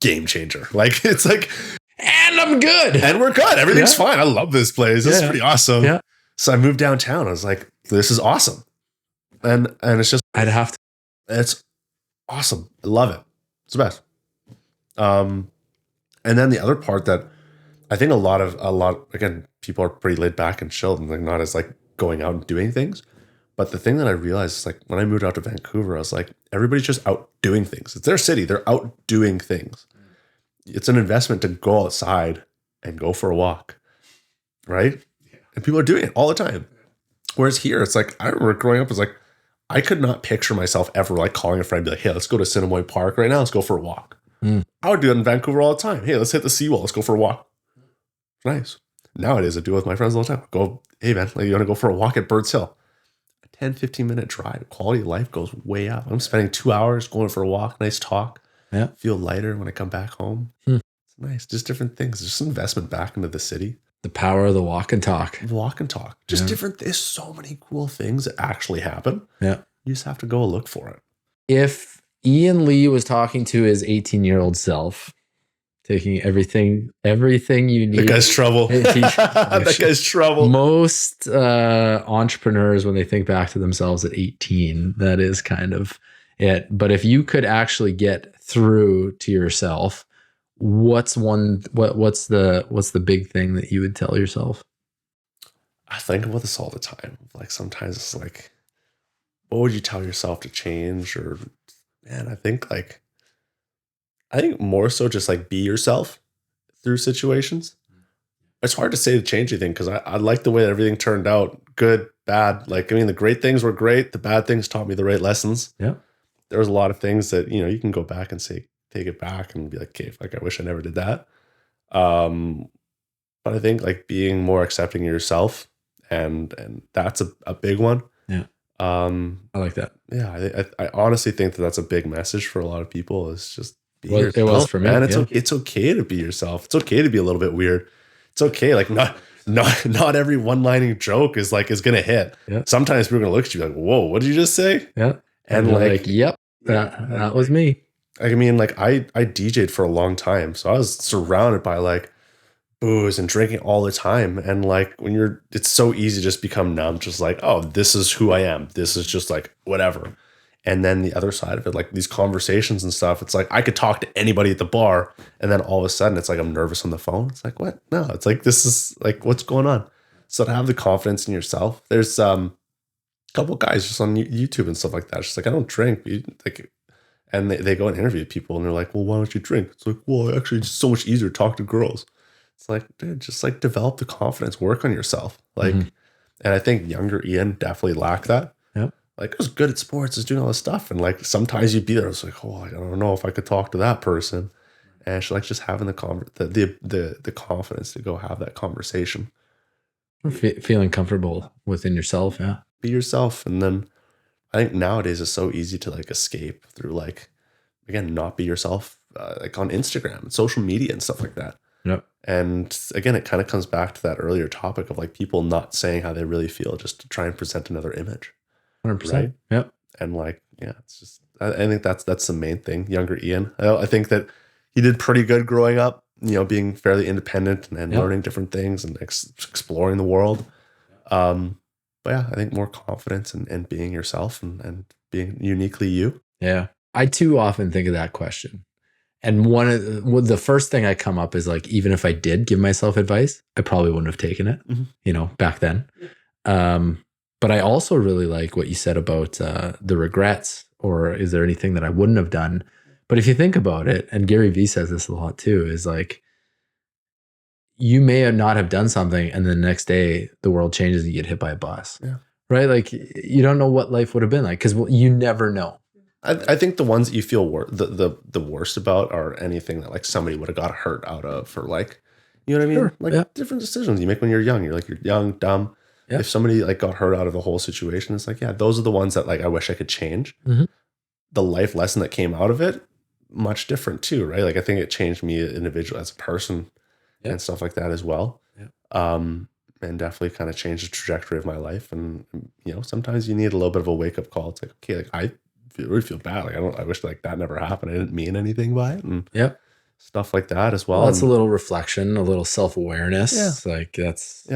game changer. Like it's like, and I'm good. And we're good. Everything's fine. I love this place. This is pretty awesome. Yeah. So I moved downtown. I was like, this is awesome. And it's just, I'd have to. It's awesome. I love it. It's the best. And then the other part that I think a lot, again, people are pretty laid back and chilled and they're not as like going out and doing things. But the thing that I realized is like when I moved out to Vancouver, I was like, everybody's just out doing things. It's their city. They're out doing things. it's an investment to go outside and go for a walk, right? And people are doing it all the time. Whereas here, it's like, I remember growing up, it's like, I could not picture myself ever like calling a friend and be like, hey, let's go to Assiniboine Park right now. Let's go for a walk. I would do it in Vancouver all the time. Hey, let's hit the seawall. Let's go for a walk. Nice. Nowadays, I do it with my friends all the time. Go, hey, man, like, you want to go for a walk at Birds Hill? A 10, 15-minute drive. Quality of life goes way up. I'm spending 2 hours going for a walk. Nice talk. Yeah. Feel lighter when I come back home. It's nice. Just different things. Just investment back into the city. The power of the walk and talk. Walk and talk. Just different. There's so many cool things that actually happen. Yeah. You just have to go look for it. If Ian Lee was talking to his 18-year-old self, taking everything you need. That guy's trouble. That guy's trouble. Most entrepreneurs, when they think back to themselves at 18, that is kind of it. But if you could actually get through to yourself, what's the big thing that you would tell yourself? I think about this all the time. Like sometimes it's like, what would you tell yourself to change? Or man, I think more so just like be yourself through situations. It's hard to say to change anything because I like the way that everything turned out. Good, bad. Like, I mean, the great things were great. The bad things taught me the right lessons. Yeah. There was a lot of things that, you can go back and say, take it back and be like, okay, like I wish I never did that. But I think like being more accepting of yourself and that's a big one. Yeah. I like that. Yeah. I honestly think that that's a big message for a lot of people is just be yourself. It was for me. Man, it's okay to be yourself. It's okay to be a little bit weird. It's okay. Like not every one-lining joke is going to hit. Yeah. Sometimes people are going to look at you like, whoa, what did you just say? Yeah. And like, yep, that was me. I mean, like I DJ'd for a long time. So I was surrounded by like booze and drinking all the time. And like it's so easy to just become numb, just like, oh, this is who I am. This is just like whatever. And then the other side of it, like these conversations and stuff, it's like I could talk to anybody at the bar. And then all of a sudden it's like I'm nervous on the phone. It's like, what? No, it's like this is like what's going on. So to have the confidence in yourself, there's a couple of guys just on YouTube and stuff like that. It's just like, I don't drink. And they go and interview people and they're like, well, why don't you drink? It's like, well, actually it's so much easier to talk to girls. It's like, dude, just like develop the confidence, work on yourself. Like, and I think younger Ian definitely lacked that. Yep. Like I was good at sports, I was doing all this stuff. And like, sometimes you'd be there. I was like, oh, I don't know if I could talk to that person. And it's like just having the confidence to go have that conversation. Feeling comfortable within yourself. Yeah. Be yourself. And then I think nowadays it's so easy to like escape through like, again, not be yourself, like on Instagram and social media and stuff like that. Yep. And again, it kind of comes back to that earlier topic of like people not saying how they really feel just to try and present another image. 100%. Right? Yep. And like, yeah, it's just, I think that's the main thing. Younger Ian, I think that he did pretty good growing up, being fairly independent and learning different things and exploring the world. But yeah, I think more confidence and being yourself and being uniquely you. Yeah. I too often think of that question. And the first thing I come up is like, even if I did give myself advice, I probably wouldn't have taken it, back then. But I also really like what you said about the regrets, or is there anything that I wouldn't have done? But if you think about it, and Gary Vee says this a lot too, is like, you may not have done something and the next day the world changes and you get hit by a bus. Yeah. Right? Like you don't know what life would have been like because you never know. I think the ones that you feel the worst about are anything that like somebody would have got hurt out of, or like, you know what I mean? Sure. Like different decisions you make when you're young. You're young, dumb. Yeah. If somebody like got hurt out of the whole situation, it's like, yeah, those are the ones that like I wish I could change. The life lesson that came out of it, much different too, right? Like I think it changed me as an individual, as a person. And stuff like that as well. And definitely kind of changed the trajectory of my life. And sometimes you need a little bit of a wake up call. It's like, okay, like I really feel bad. Like I wish like that never happened. I didn't mean anything by it. And stuff like that as well. It's a little reflection, a little self-awareness. Yeah. Like that's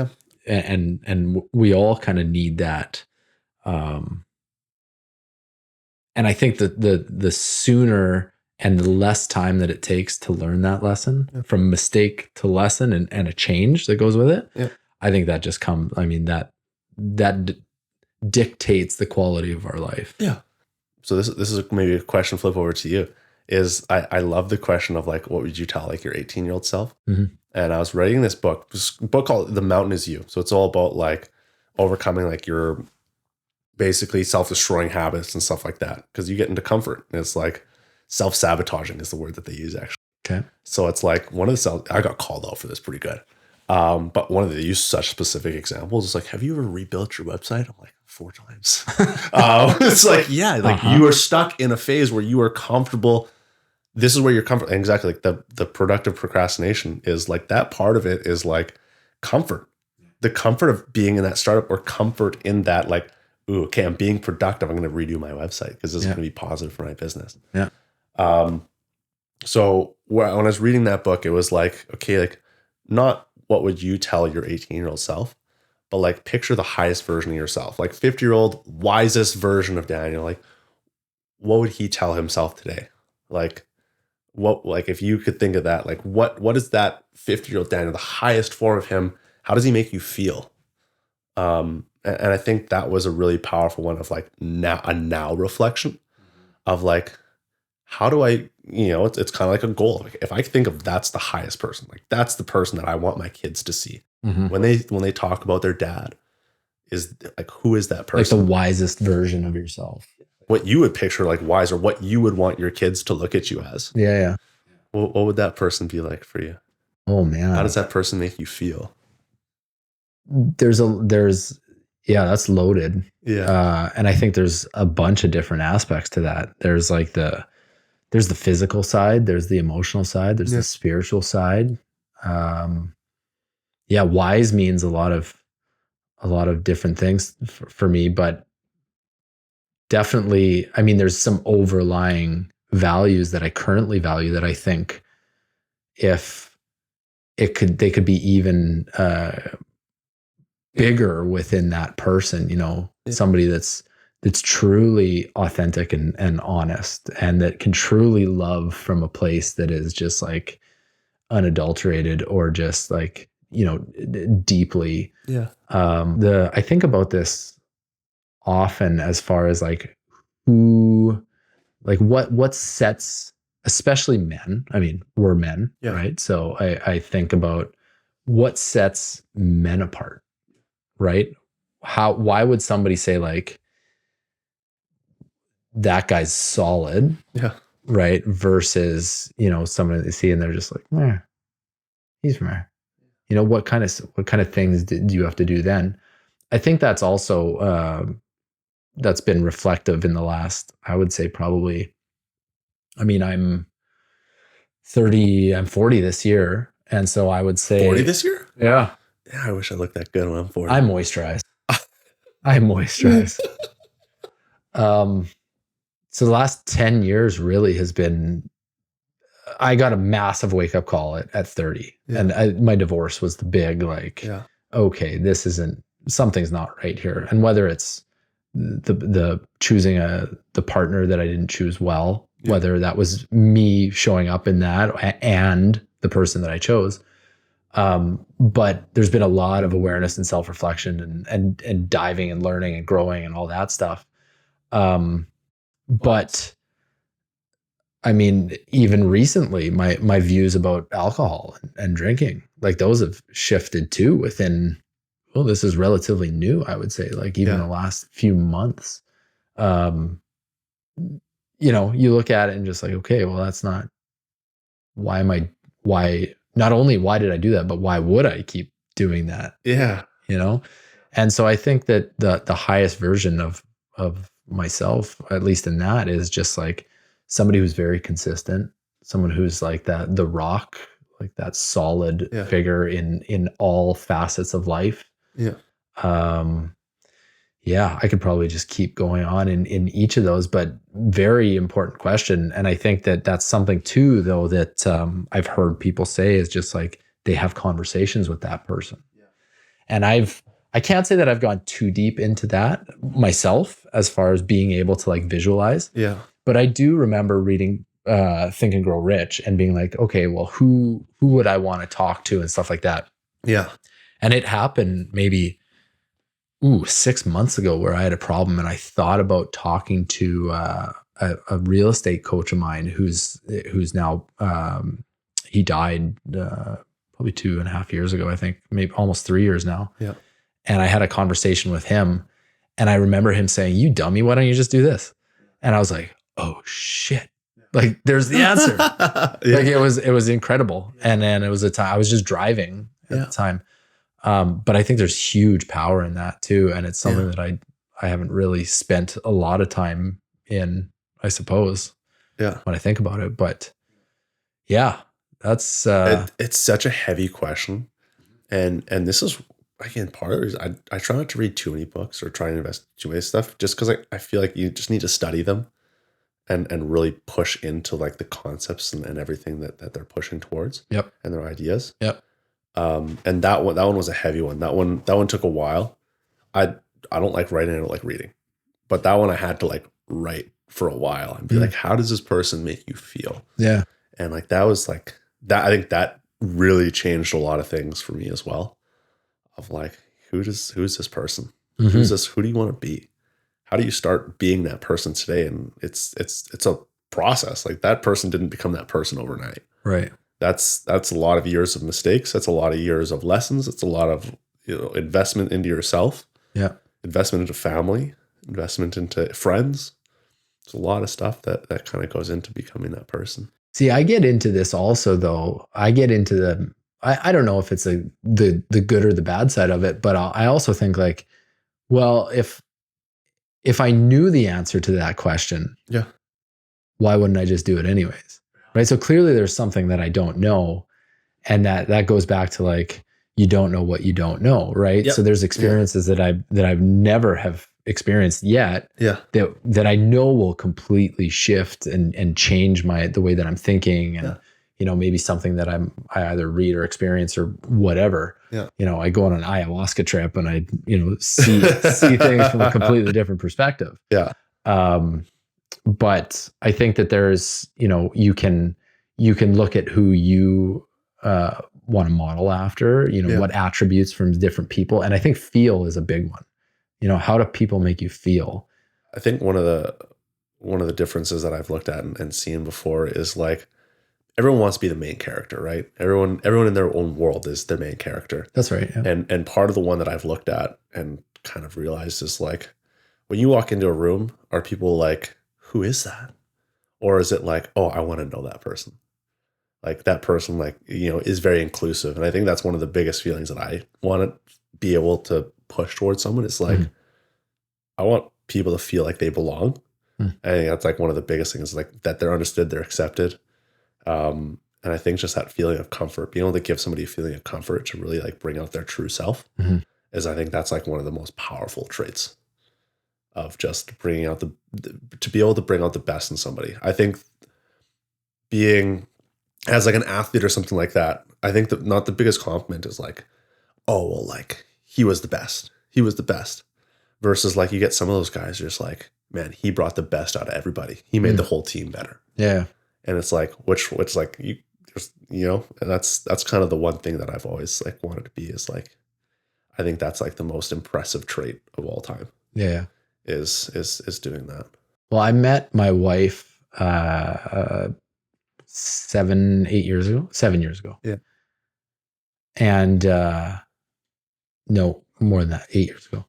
and we all kind of need that. And I think that the sooner and the less time that it takes to learn that lesson, from mistake to lesson and a change that goes with it, I think that just comes, that dictates the quality of our life. Yeah. So this is maybe a question flip over to you. is I love the question of like, what would you tell like your 18-year-old self? Mm-hmm. And I was writing this book called The Mountain Is You. So it's all about like overcoming like your basically self-destroying habits and stuff like that. Because you get into comfort. And it's like self-sabotaging is the word that they use actually. Okay. So it's like I got called out for this pretty good. But one of the, they use such specific examples. It's like, have you ever rebuilt your website? I'm like, 4 times. It's like, yeah, like you are stuck in a phase where you are comfortable. This is where you're comfortable. Exactly. Like the productive procrastination is like that part of it is like comfort. The comfort of being in that startup, or comfort in that like, ooh, okay, I'm being productive. I'm going to redo my website because this is going to be positive for my business. Yeah. So when I was reading that book, it was like, okay, like not what would you tell your 18-year-old self, but like picture the highest version of yourself, like 50-year-old wisest version of Daniel. Like, what would he tell himself today? Like, what, like if you could think of that, like what is that 50-year-old Daniel, the highest form of him? How does he make you feel? And I think that was a really powerful one of like a now reflection of like, how do I, it's kind of like a goal. Like if I think of that's the highest person, like that's the person that I want my kids to see when they talk about their dad, is like, who is that person? Like the wisest version of yourself. What you would picture like wise, or what you would want your kids to look at you as. Yeah. Yeah. What would that person be like for you? Oh man. How does that person make you feel? Yeah, that's loaded. Yeah. And I think there's a bunch of different aspects to that. There's like there's the physical side, there's the emotional side, there's the spiritual side. Wise means a lot of different things for me, but definitely, I mean, there's some overlying values that I currently value that I think if they could be even bigger within that person, somebody that's truly authentic and honest, and that can truly love from a place that is just like unadulterated, or just like, deeply. Yeah. I think about this often as far as like what sets, especially men. I mean, we're men, right? So I think about what sets men apart, right? Why would somebody say like, that guy's solid, right? Versus, someone that they see and they're just like, he's from there. What kind of things do you have to do then? I think that's also, that's been reflective in the last, I would say probably, I mean, I'm 40 this year. And so I would say 40 this year? Yeah. Yeah. I wish I looked that good when I'm 40. I moisturize. So the last 10 years really has been, I got a massive wake up call at 30. And my divorce was the big, like, okay, something's not right here. And whether it's the choosing the partner that I didn't choose well, whether that was me showing up in that and the person that I chose. But there's been a lot of awareness and self-reflection and diving and learning and growing and all that stuff. But I mean, even recently, my views about alcohol and drinking, like those have shifted too within, well, this is relatively new, I would say, like even the last few months. You look at it and just like, okay, well, that's not, not only why did I do that, but why would I keep doing that? Yeah. And so I think that the highest version of myself, at least in that, is just like somebody who's very consistent, someone who's like the rock, like that solid figure in all facets of life. Yeah. I could probably just keep going on in each of those, but very important question. And I think that that's something too, though, that I've heard people say is just like they have conversations with that person. Yeah. And I can't say that I've gone too deep into that myself as far as being able to like visualize. Yeah. But I do remember reading Think and Grow Rich and being like, okay, well, who would I want to talk to and stuff like that? Yeah. And it happened maybe 6 months ago where I had a problem and I thought about talking to a real estate coach of mine who's now, he died probably 2.5 years ago, I think, maybe almost 3 years now. Yeah. And I had a conversation with him, and I remember him saying, "You dummy, why don't you just do this?" And I was like, "Oh shit. Like there's the answer." Yeah. Like it was incredible. And then it was a time I was just driving at the time. But I think there's huge power in that too. And it's something that I haven't really spent a lot of time in, I suppose. Yeah. When I think about it. But yeah, that's it's such a heavy question. And this is, again, part of it is I try not to read too many books or try and invest too many stuff, just because I feel like you just need to study them and really push into like the concepts and everything that they're pushing towards. Yep. And their ideas. Yep. And that one was a heavy one. That one took a while. I don't like writing, I don't like reading. But that one I had to like write for a while and be like, how does this person make you feel? Yeah. And like that was like that, I think that really changed a lot of things for me as well. Of like, who's this person? Who's this? Who do you want to be? How do you start being that person today? And it's a process. Like that person didn't become that person overnight. Right. That's a lot of years of mistakes. That's a lot of years of lessons. It's a lot of, investment into yourself. Yeah. Investment into family, investment into friends. It's a lot of stuff that kind of goes into becoming that person. See, I get into this also though. I get into I don't know if it's the good or the bad side of it, but I also think like, well, if I knew the answer to that question, why wouldn't I just do it anyways? Right. So clearly there's something that I don't know. And that goes back to like, you don't know what you don't know. Right. Yep. So there's experiences that I've never have experienced yet. That I know will completely shift and change the way that I'm thinking. And, maybe something that I either read or experience or whatever. Yeah. I go on an ayahuasca trip and I, see things from a completely different perspective. Yeah. But I think that there's, you can look at who you want to model after, what attributes from different people. And I think feel is a big one. How do people make you feel? I think one of the differences that I've looked at and seen before is like, everyone wants to be the main character, right? Everyone in their own world is their main character. That's right. Yeah. And part of the one that I've looked at and kind of realized is like, when you walk into a room, are people like, who is that? Or is it like, oh, I want to know that person? Like that person, like, is very inclusive. And I think that's one of the biggest feelings that I want to be able to push towards someone. It's like, I want people to feel like they belong. I think that's like one of the biggest things, like that they're understood, they're accepted. And I think just that feeling of comfort, being able to give somebody a feeling of comfort to really like bring out their true self is, I think that's like one of the most powerful traits of just bringing out to be able to bring out the best in somebody. I think being as like an athlete or something like that, I think that not the biggest compliment is like, oh, well, like he was the best. He was the best. Versus like you get some of those guys just like, man, he brought the best out of everybody. He made the whole team better. Yeah. And it's like, which like and that's kind of the one thing that I've always like wanted to be is like, I think that's like the most impressive trait of all time. Yeah. Is doing that. Well, I met my wife 7 years ago. Yeah. And no, more than that, 8 years ago.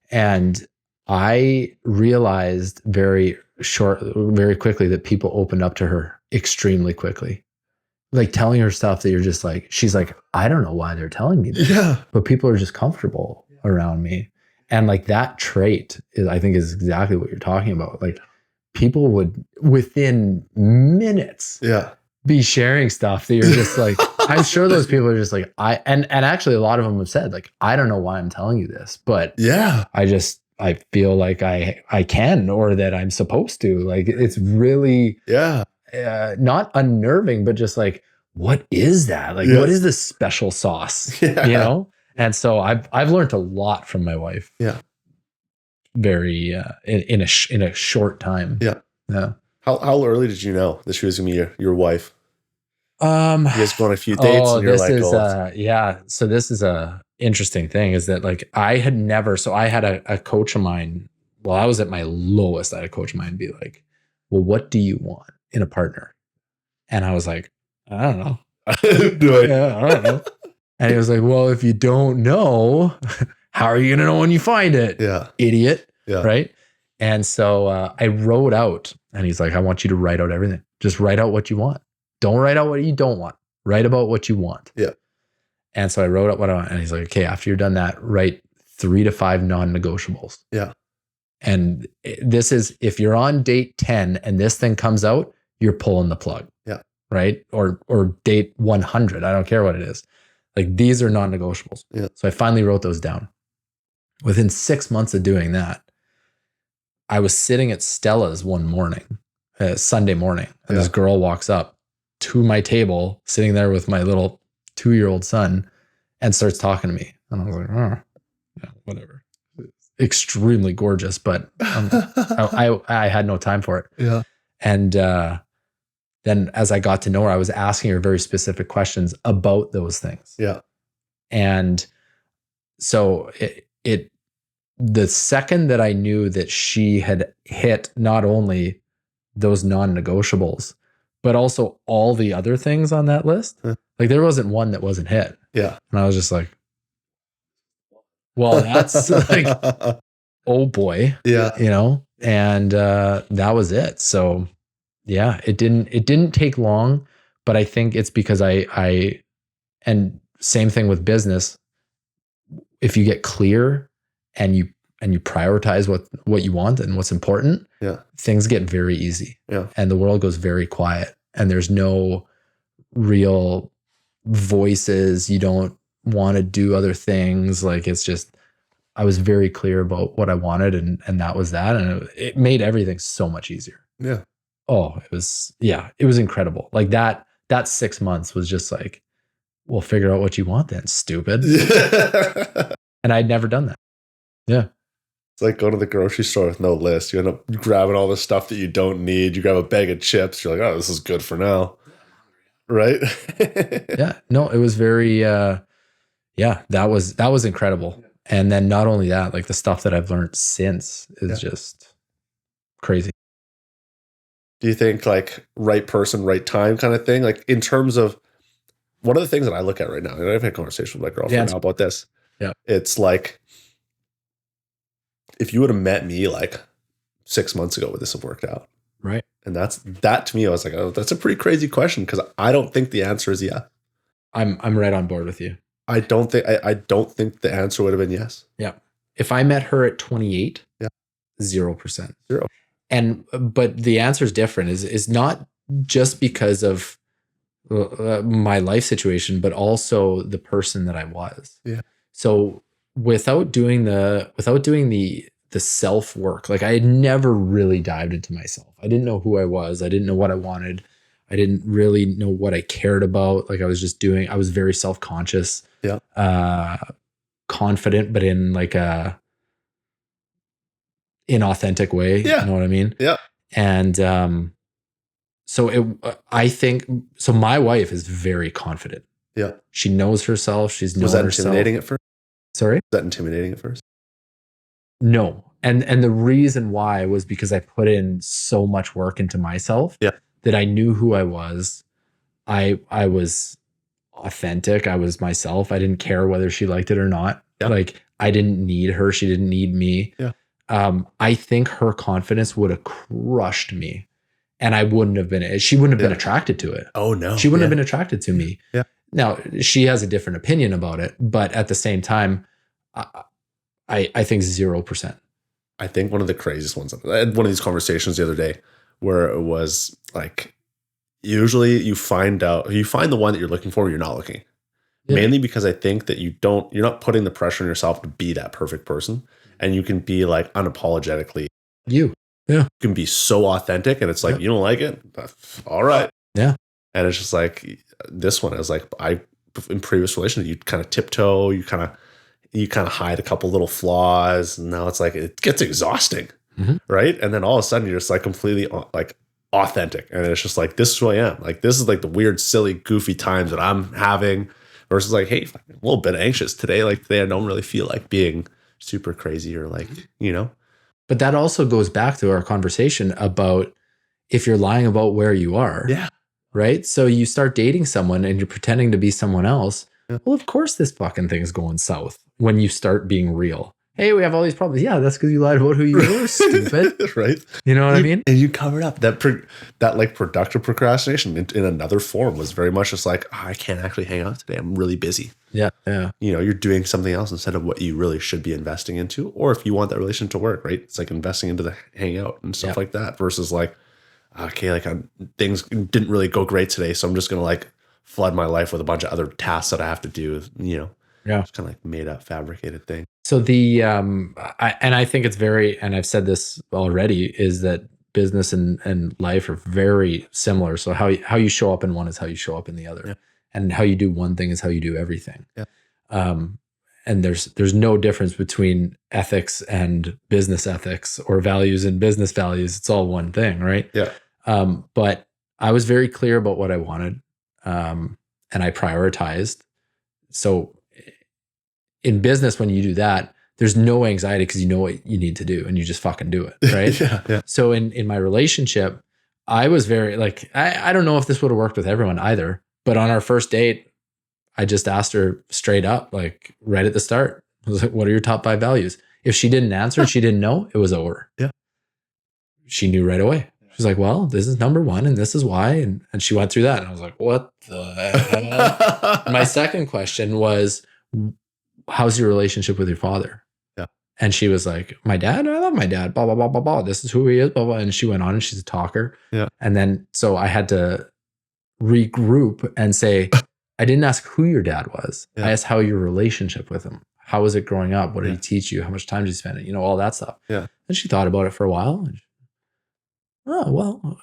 And I realized very quickly that people opened up to her extremely quickly. Like telling her stuff that you're just like, she's like, I don't know why they're telling me this. Yeah. But people are just comfortable around me. And like that trait I think is exactly what you're talking about. Like people would within minutes be sharing stuff that you're just like, I'm sure those people are just like, and actually a lot of them have said like, I don't know why I'm telling you this, but I feel like I can, or that I'm supposed to. Like it's really not unnerving, but just like, what is that? Like, what is this special sauce? And so I've learned a lot from my wife. Yeah. Very in a short time. Yeah. Yeah. How early did you know that she was gonna be your wife? You guys go on a few dates and you're like, So this is a interesting thing is that like I had a coach of mine. Well, I was at my lowest. I had a coach of mine be like, well, what do you want in a partner? And I was like, I don't know. Yeah, I don't know. And he was like, well, if you don't know, how are you going to know when you find it? Yeah. Idiot. Yeah. Right. And so I wrote out, and he's like, I want you to write out everything. Just write out what you want. Don't write out what you don't want. Write about what you want. Yeah. And so I wrote up what I want. And he's like, okay, after you're done that, write 3 to 5 non-negotiables. Yeah. And this is, if you're on date 10 and this thing comes out, you're pulling the plug. Yeah. Right. Or date 100. I don't care what it is. Like, these are non-negotiables. Yeah. So I finally wrote those down. Within 6 months of doing that, I was sitting at Stella's one morning, Sunday morning, and this girl walks up to my table, sitting there with my little 2-year-old son, and starts talking to me. And I was like, oh, yeah, whatever. Extremely gorgeous, but I had no time for it. Yeah. And then as I got to know her, I was asking her very specific questions about those things. Yeah. And so the second that I knew that she had hit not only those non-negotiables, but also all the other things on that list, like there wasn't one that wasn't hit. Yeah. And I was just like, well, that's like, oh boy. Yeah. You know, and that was it. So yeah, it didn't take long, but I think it's because I and same thing with business. If you get clear and you prioritize what you want and what's important, things get very easy. Yeah. And the world goes very quiet, and there's no real voices. You don't want to do other things. Like, it's just, I was very clear about what I wanted, and that was that. And it made everything so much easier. Yeah. Oh, it was incredible. Like that 6 months was just like, well, figure out what you want then, stupid. And I'd never done that. Yeah. It's like going to the grocery store with no list. You end up grabbing all the stuff that you don't need. You grab a bag of chips. You're like, oh, this is good for now. Right? Yeah. No, it was very, that was incredible. And then not only that, like the stuff that I've learned since is just crazy. Do you think like right person, right time kind of thing? Like in terms of one of the things that I look at right now, and I've had conversations with my girlfriend now about this. Yeah. It's like, if you would have met me like 6 months ago, would this have worked out? Right. And that to me, I was like, oh, that's a pretty crazy question, because I don't think the answer is yes. I'm right on board with you. I don't think the answer would have been yes. Yeah. If I met her at 28, 0%. Zero. But the answer is different. Is not just because of my life situation, but also the person that I was. Yeah. So without doing the self work, like I had never really dived into myself. I didn't know who I was. I didn't know what I wanted. I didn't really know what I cared about. Like I was very self-conscious. Yeah. Confident, but in like a inauthentic way. Yeah. You know what I mean? Yeah. And I think my wife is very confident. Yeah. She knows herself. She's known herself. Was that intimidating at first? Sorry? Was that intimidating at first? No. And the reason why was because I put in so much work into myself that I knew who I was. I was authentic. I was myself. I didn't care whether she liked it or not. Yeah. Like I didn't need her. She didn't need me. Yeah. I think her confidence would have crushed me, and she wouldn't have been attracted to it. Oh no. She wouldn't have been attracted to me. Yeah. Now she has a different opinion about it, but at the same time, I think 0%. I think one of the craziest ones, I had one of these conversations the other day where it was like, usually you find the one that you're looking for, you're not looking. Yeah. Mainly because I think that you're not putting the pressure on yourself to be that perfect person. And you can be like unapologetically you. Yeah. You can be so authentic, and it's like, you don't like it? All right. Yeah. And it's just like this one, I was like, in previous relations, you kind of tiptoe, you kind of hide a couple little flaws, and now it's like it gets exhausting, right? And then all of a sudden you're just like completely like authentic, and it's just like, this is who I am. Like this is like the weird, silly, goofy times that I'm having, versus like, hey, I'm a little bit anxious today. Like today I don't really feel like being super crazy or like, you know. But that also goes back to our conversation about if you're lying about where you are. Yeah. Right. So you start dating someone and you're pretending to be someone else. Yeah. Well, of course, this fucking thing's going south when you start being real. Hey, we have all these problems. Yeah, that's because you lied about who you were, stupid. Right. You know what I mean? And you covered up that like productive procrastination in another form was very much just like, I can't actually hang out today. I'm really busy. Yeah. Yeah. You know, you're doing something else instead of what you really should be investing into. Or if you want that relationship to work, right? It's like investing into the hangout and stuff like that versus like, okay, like things didn't really go great today. So I'm just going to like flood my life with a bunch of other tasks that I have to do, you know. Yeah. It's kind of like made up, fabricated thing. So I think it's very, and I've said this already, is that business and life are very similar. So how you show up in one is how you show up in the other. Yeah. And how you do one thing is how you do everything. Yeah. And there's no difference between ethics and business ethics or values and business values. It's all one thing, right? Yeah. But I was very clear about what I wanted. And I prioritized. So in business, when you do that, there's no anxiety because you know what you need to do and you just fucking do it. Right. Yeah. So in my relationship, I was very like, I don't know if this would have worked with everyone either, but on our first date, I just asked her straight up, like right at the start, I was like, what are your top 5 values? If she didn't answer, she didn't know, it was over. Yeah. She knew right away. She's like, well, this is number 1 and this is why. And she went through that. And I was like, what the hell? My second question was, how's your relationship with your father? Yeah. And she was like, my dad, I love my dad, blah, blah, blah, blah, blah. This is who he is, blah, blah. And she went on and she's a talker. Yeah. And then, so I had to regroup and say, I didn't ask who your dad was. Yeah. I asked how your relationship with him. How was it growing up? What did he teach you? How much time did you spend it? You know, all that stuff. Yeah. And she thought about it for a while. And oh, well,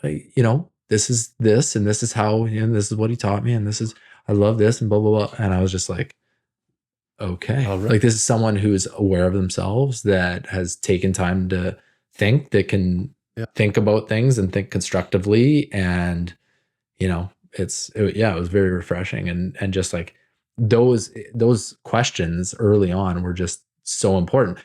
this is this, and this is how, and this is what he taught me. And this is, I love this and blah, blah, blah. And I was just like, okay. All right. Like this is someone who's aware of themselves, that has taken time to think, that can think about things and think constructively. And, you know, it was very refreshing. And just like those questions early on were just so important.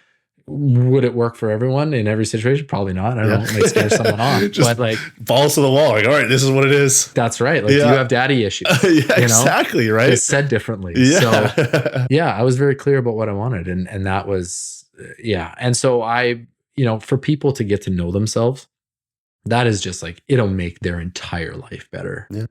Would it work for everyone in every situation? Probably not. I don't know. It might scare someone off. But like balls to the wall. Like, all right, this is what it is. That's right. Like, do you have daddy issues? Exactly. Right. It's said differently. Yeah. So I was very clear about what I wanted. And that was, And so I, for people to get to know themselves, that is just like, it'll make their entire life better. Yeah.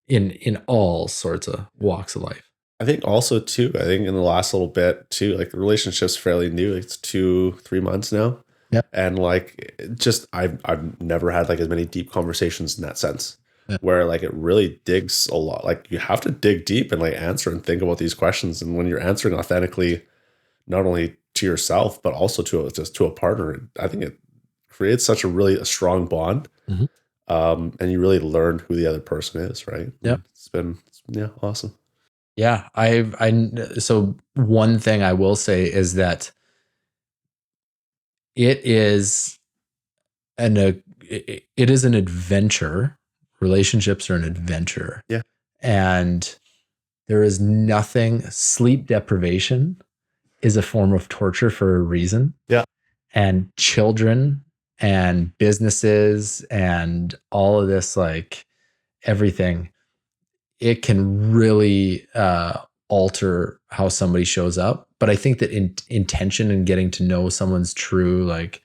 In all sorts of walks of life. I think also too, in the last little bit too, like the relationship's fairly new. It's 2-3 months now. Yeah. And like, just, I've never had like as many deep conversations in that sense where like it really digs a lot. Like you have to dig deep and like answer and think about these questions. And when you're answering authentically, not only to yourself, but also to a partner, I think it creates such a strong bond. Mm-hmm. And you really learn who the other person is. Right. Yeah. It's been, awesome. Yeah, so one thing I will say is that it is an adventure. Relationships are an adventure. Yeah. And there is nothing, sleep deprivation is a form of torture for a reason. Yeah. And children and businesses and all of this, like everything, it can really alter how somebody shows up. But I think that intention and getting to know someone's true like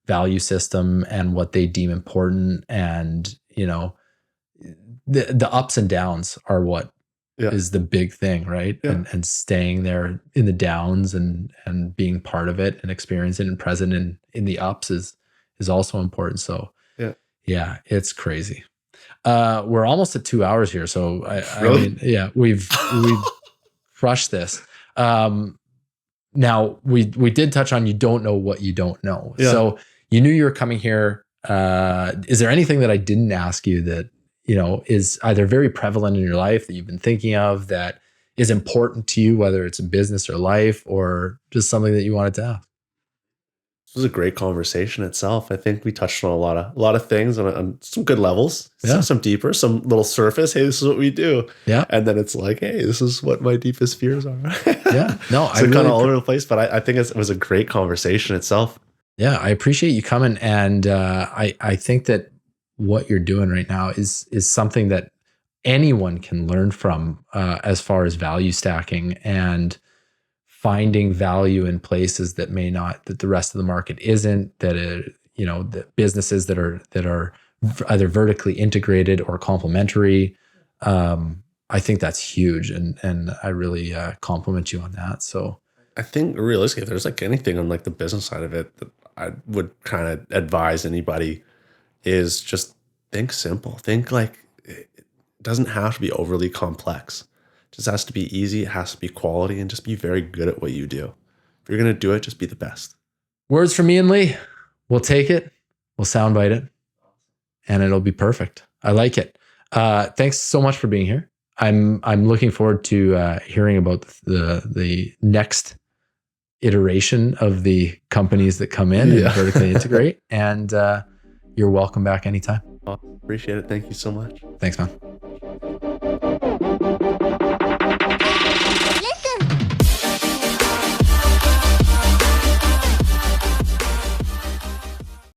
value system and what they deem important, and the ups and downs are what is the big thing, right? Yeah. And staying there in the downs and being part of it and experiencing and present in the ups is also important. So yeah, it's crazy. We're almost at 2 hours here. So Really? I mean, we've crushed this. Now we did touch on, you don't know what you don't know. Yeah. So you knew you were coming here. Is there anything that I didn't ask you that, is either very prevalent in your life that you've been thinking of that is important to you, whether it's in business or life, or just something that you wanted to ask? This was a great conversation itself. I think we touched on a lot of things on some good levels, some deeper, some little surface. Hey, this is what we do. Yeah. And then it's like, hey, this is what my deepest fears are. Yeah. No, so kind of all over the place, but I think it was a great conversation itself. Yeah. I appreciate you coming. And I think that what you're doing right now is something that anyone can learn from, as far as value stacking and finding value in places that the rest of the market isn't, the businesses that are either vertically integrated or complementary. I think that's huge, and I really compliment you on that. So I think realistically, if there's like anything on like the business side of it that I would kind of advise anybody is just think simple. Think like it doesn't have to be overly complex. It just has to be easy. It has to be quality, and just be very good at what you do. If you're gonna do it, just be the best. words from Ian Lee. We'll take it. We'll soundbite it, and it'll be perfect. I like it. Thanks so much for being here. I'm looking forward to hearing about the next iteration of the companies that come in and vertically integrate. And you're welcome back anytime. Appreciate it. Thank you so much. Thanks, man.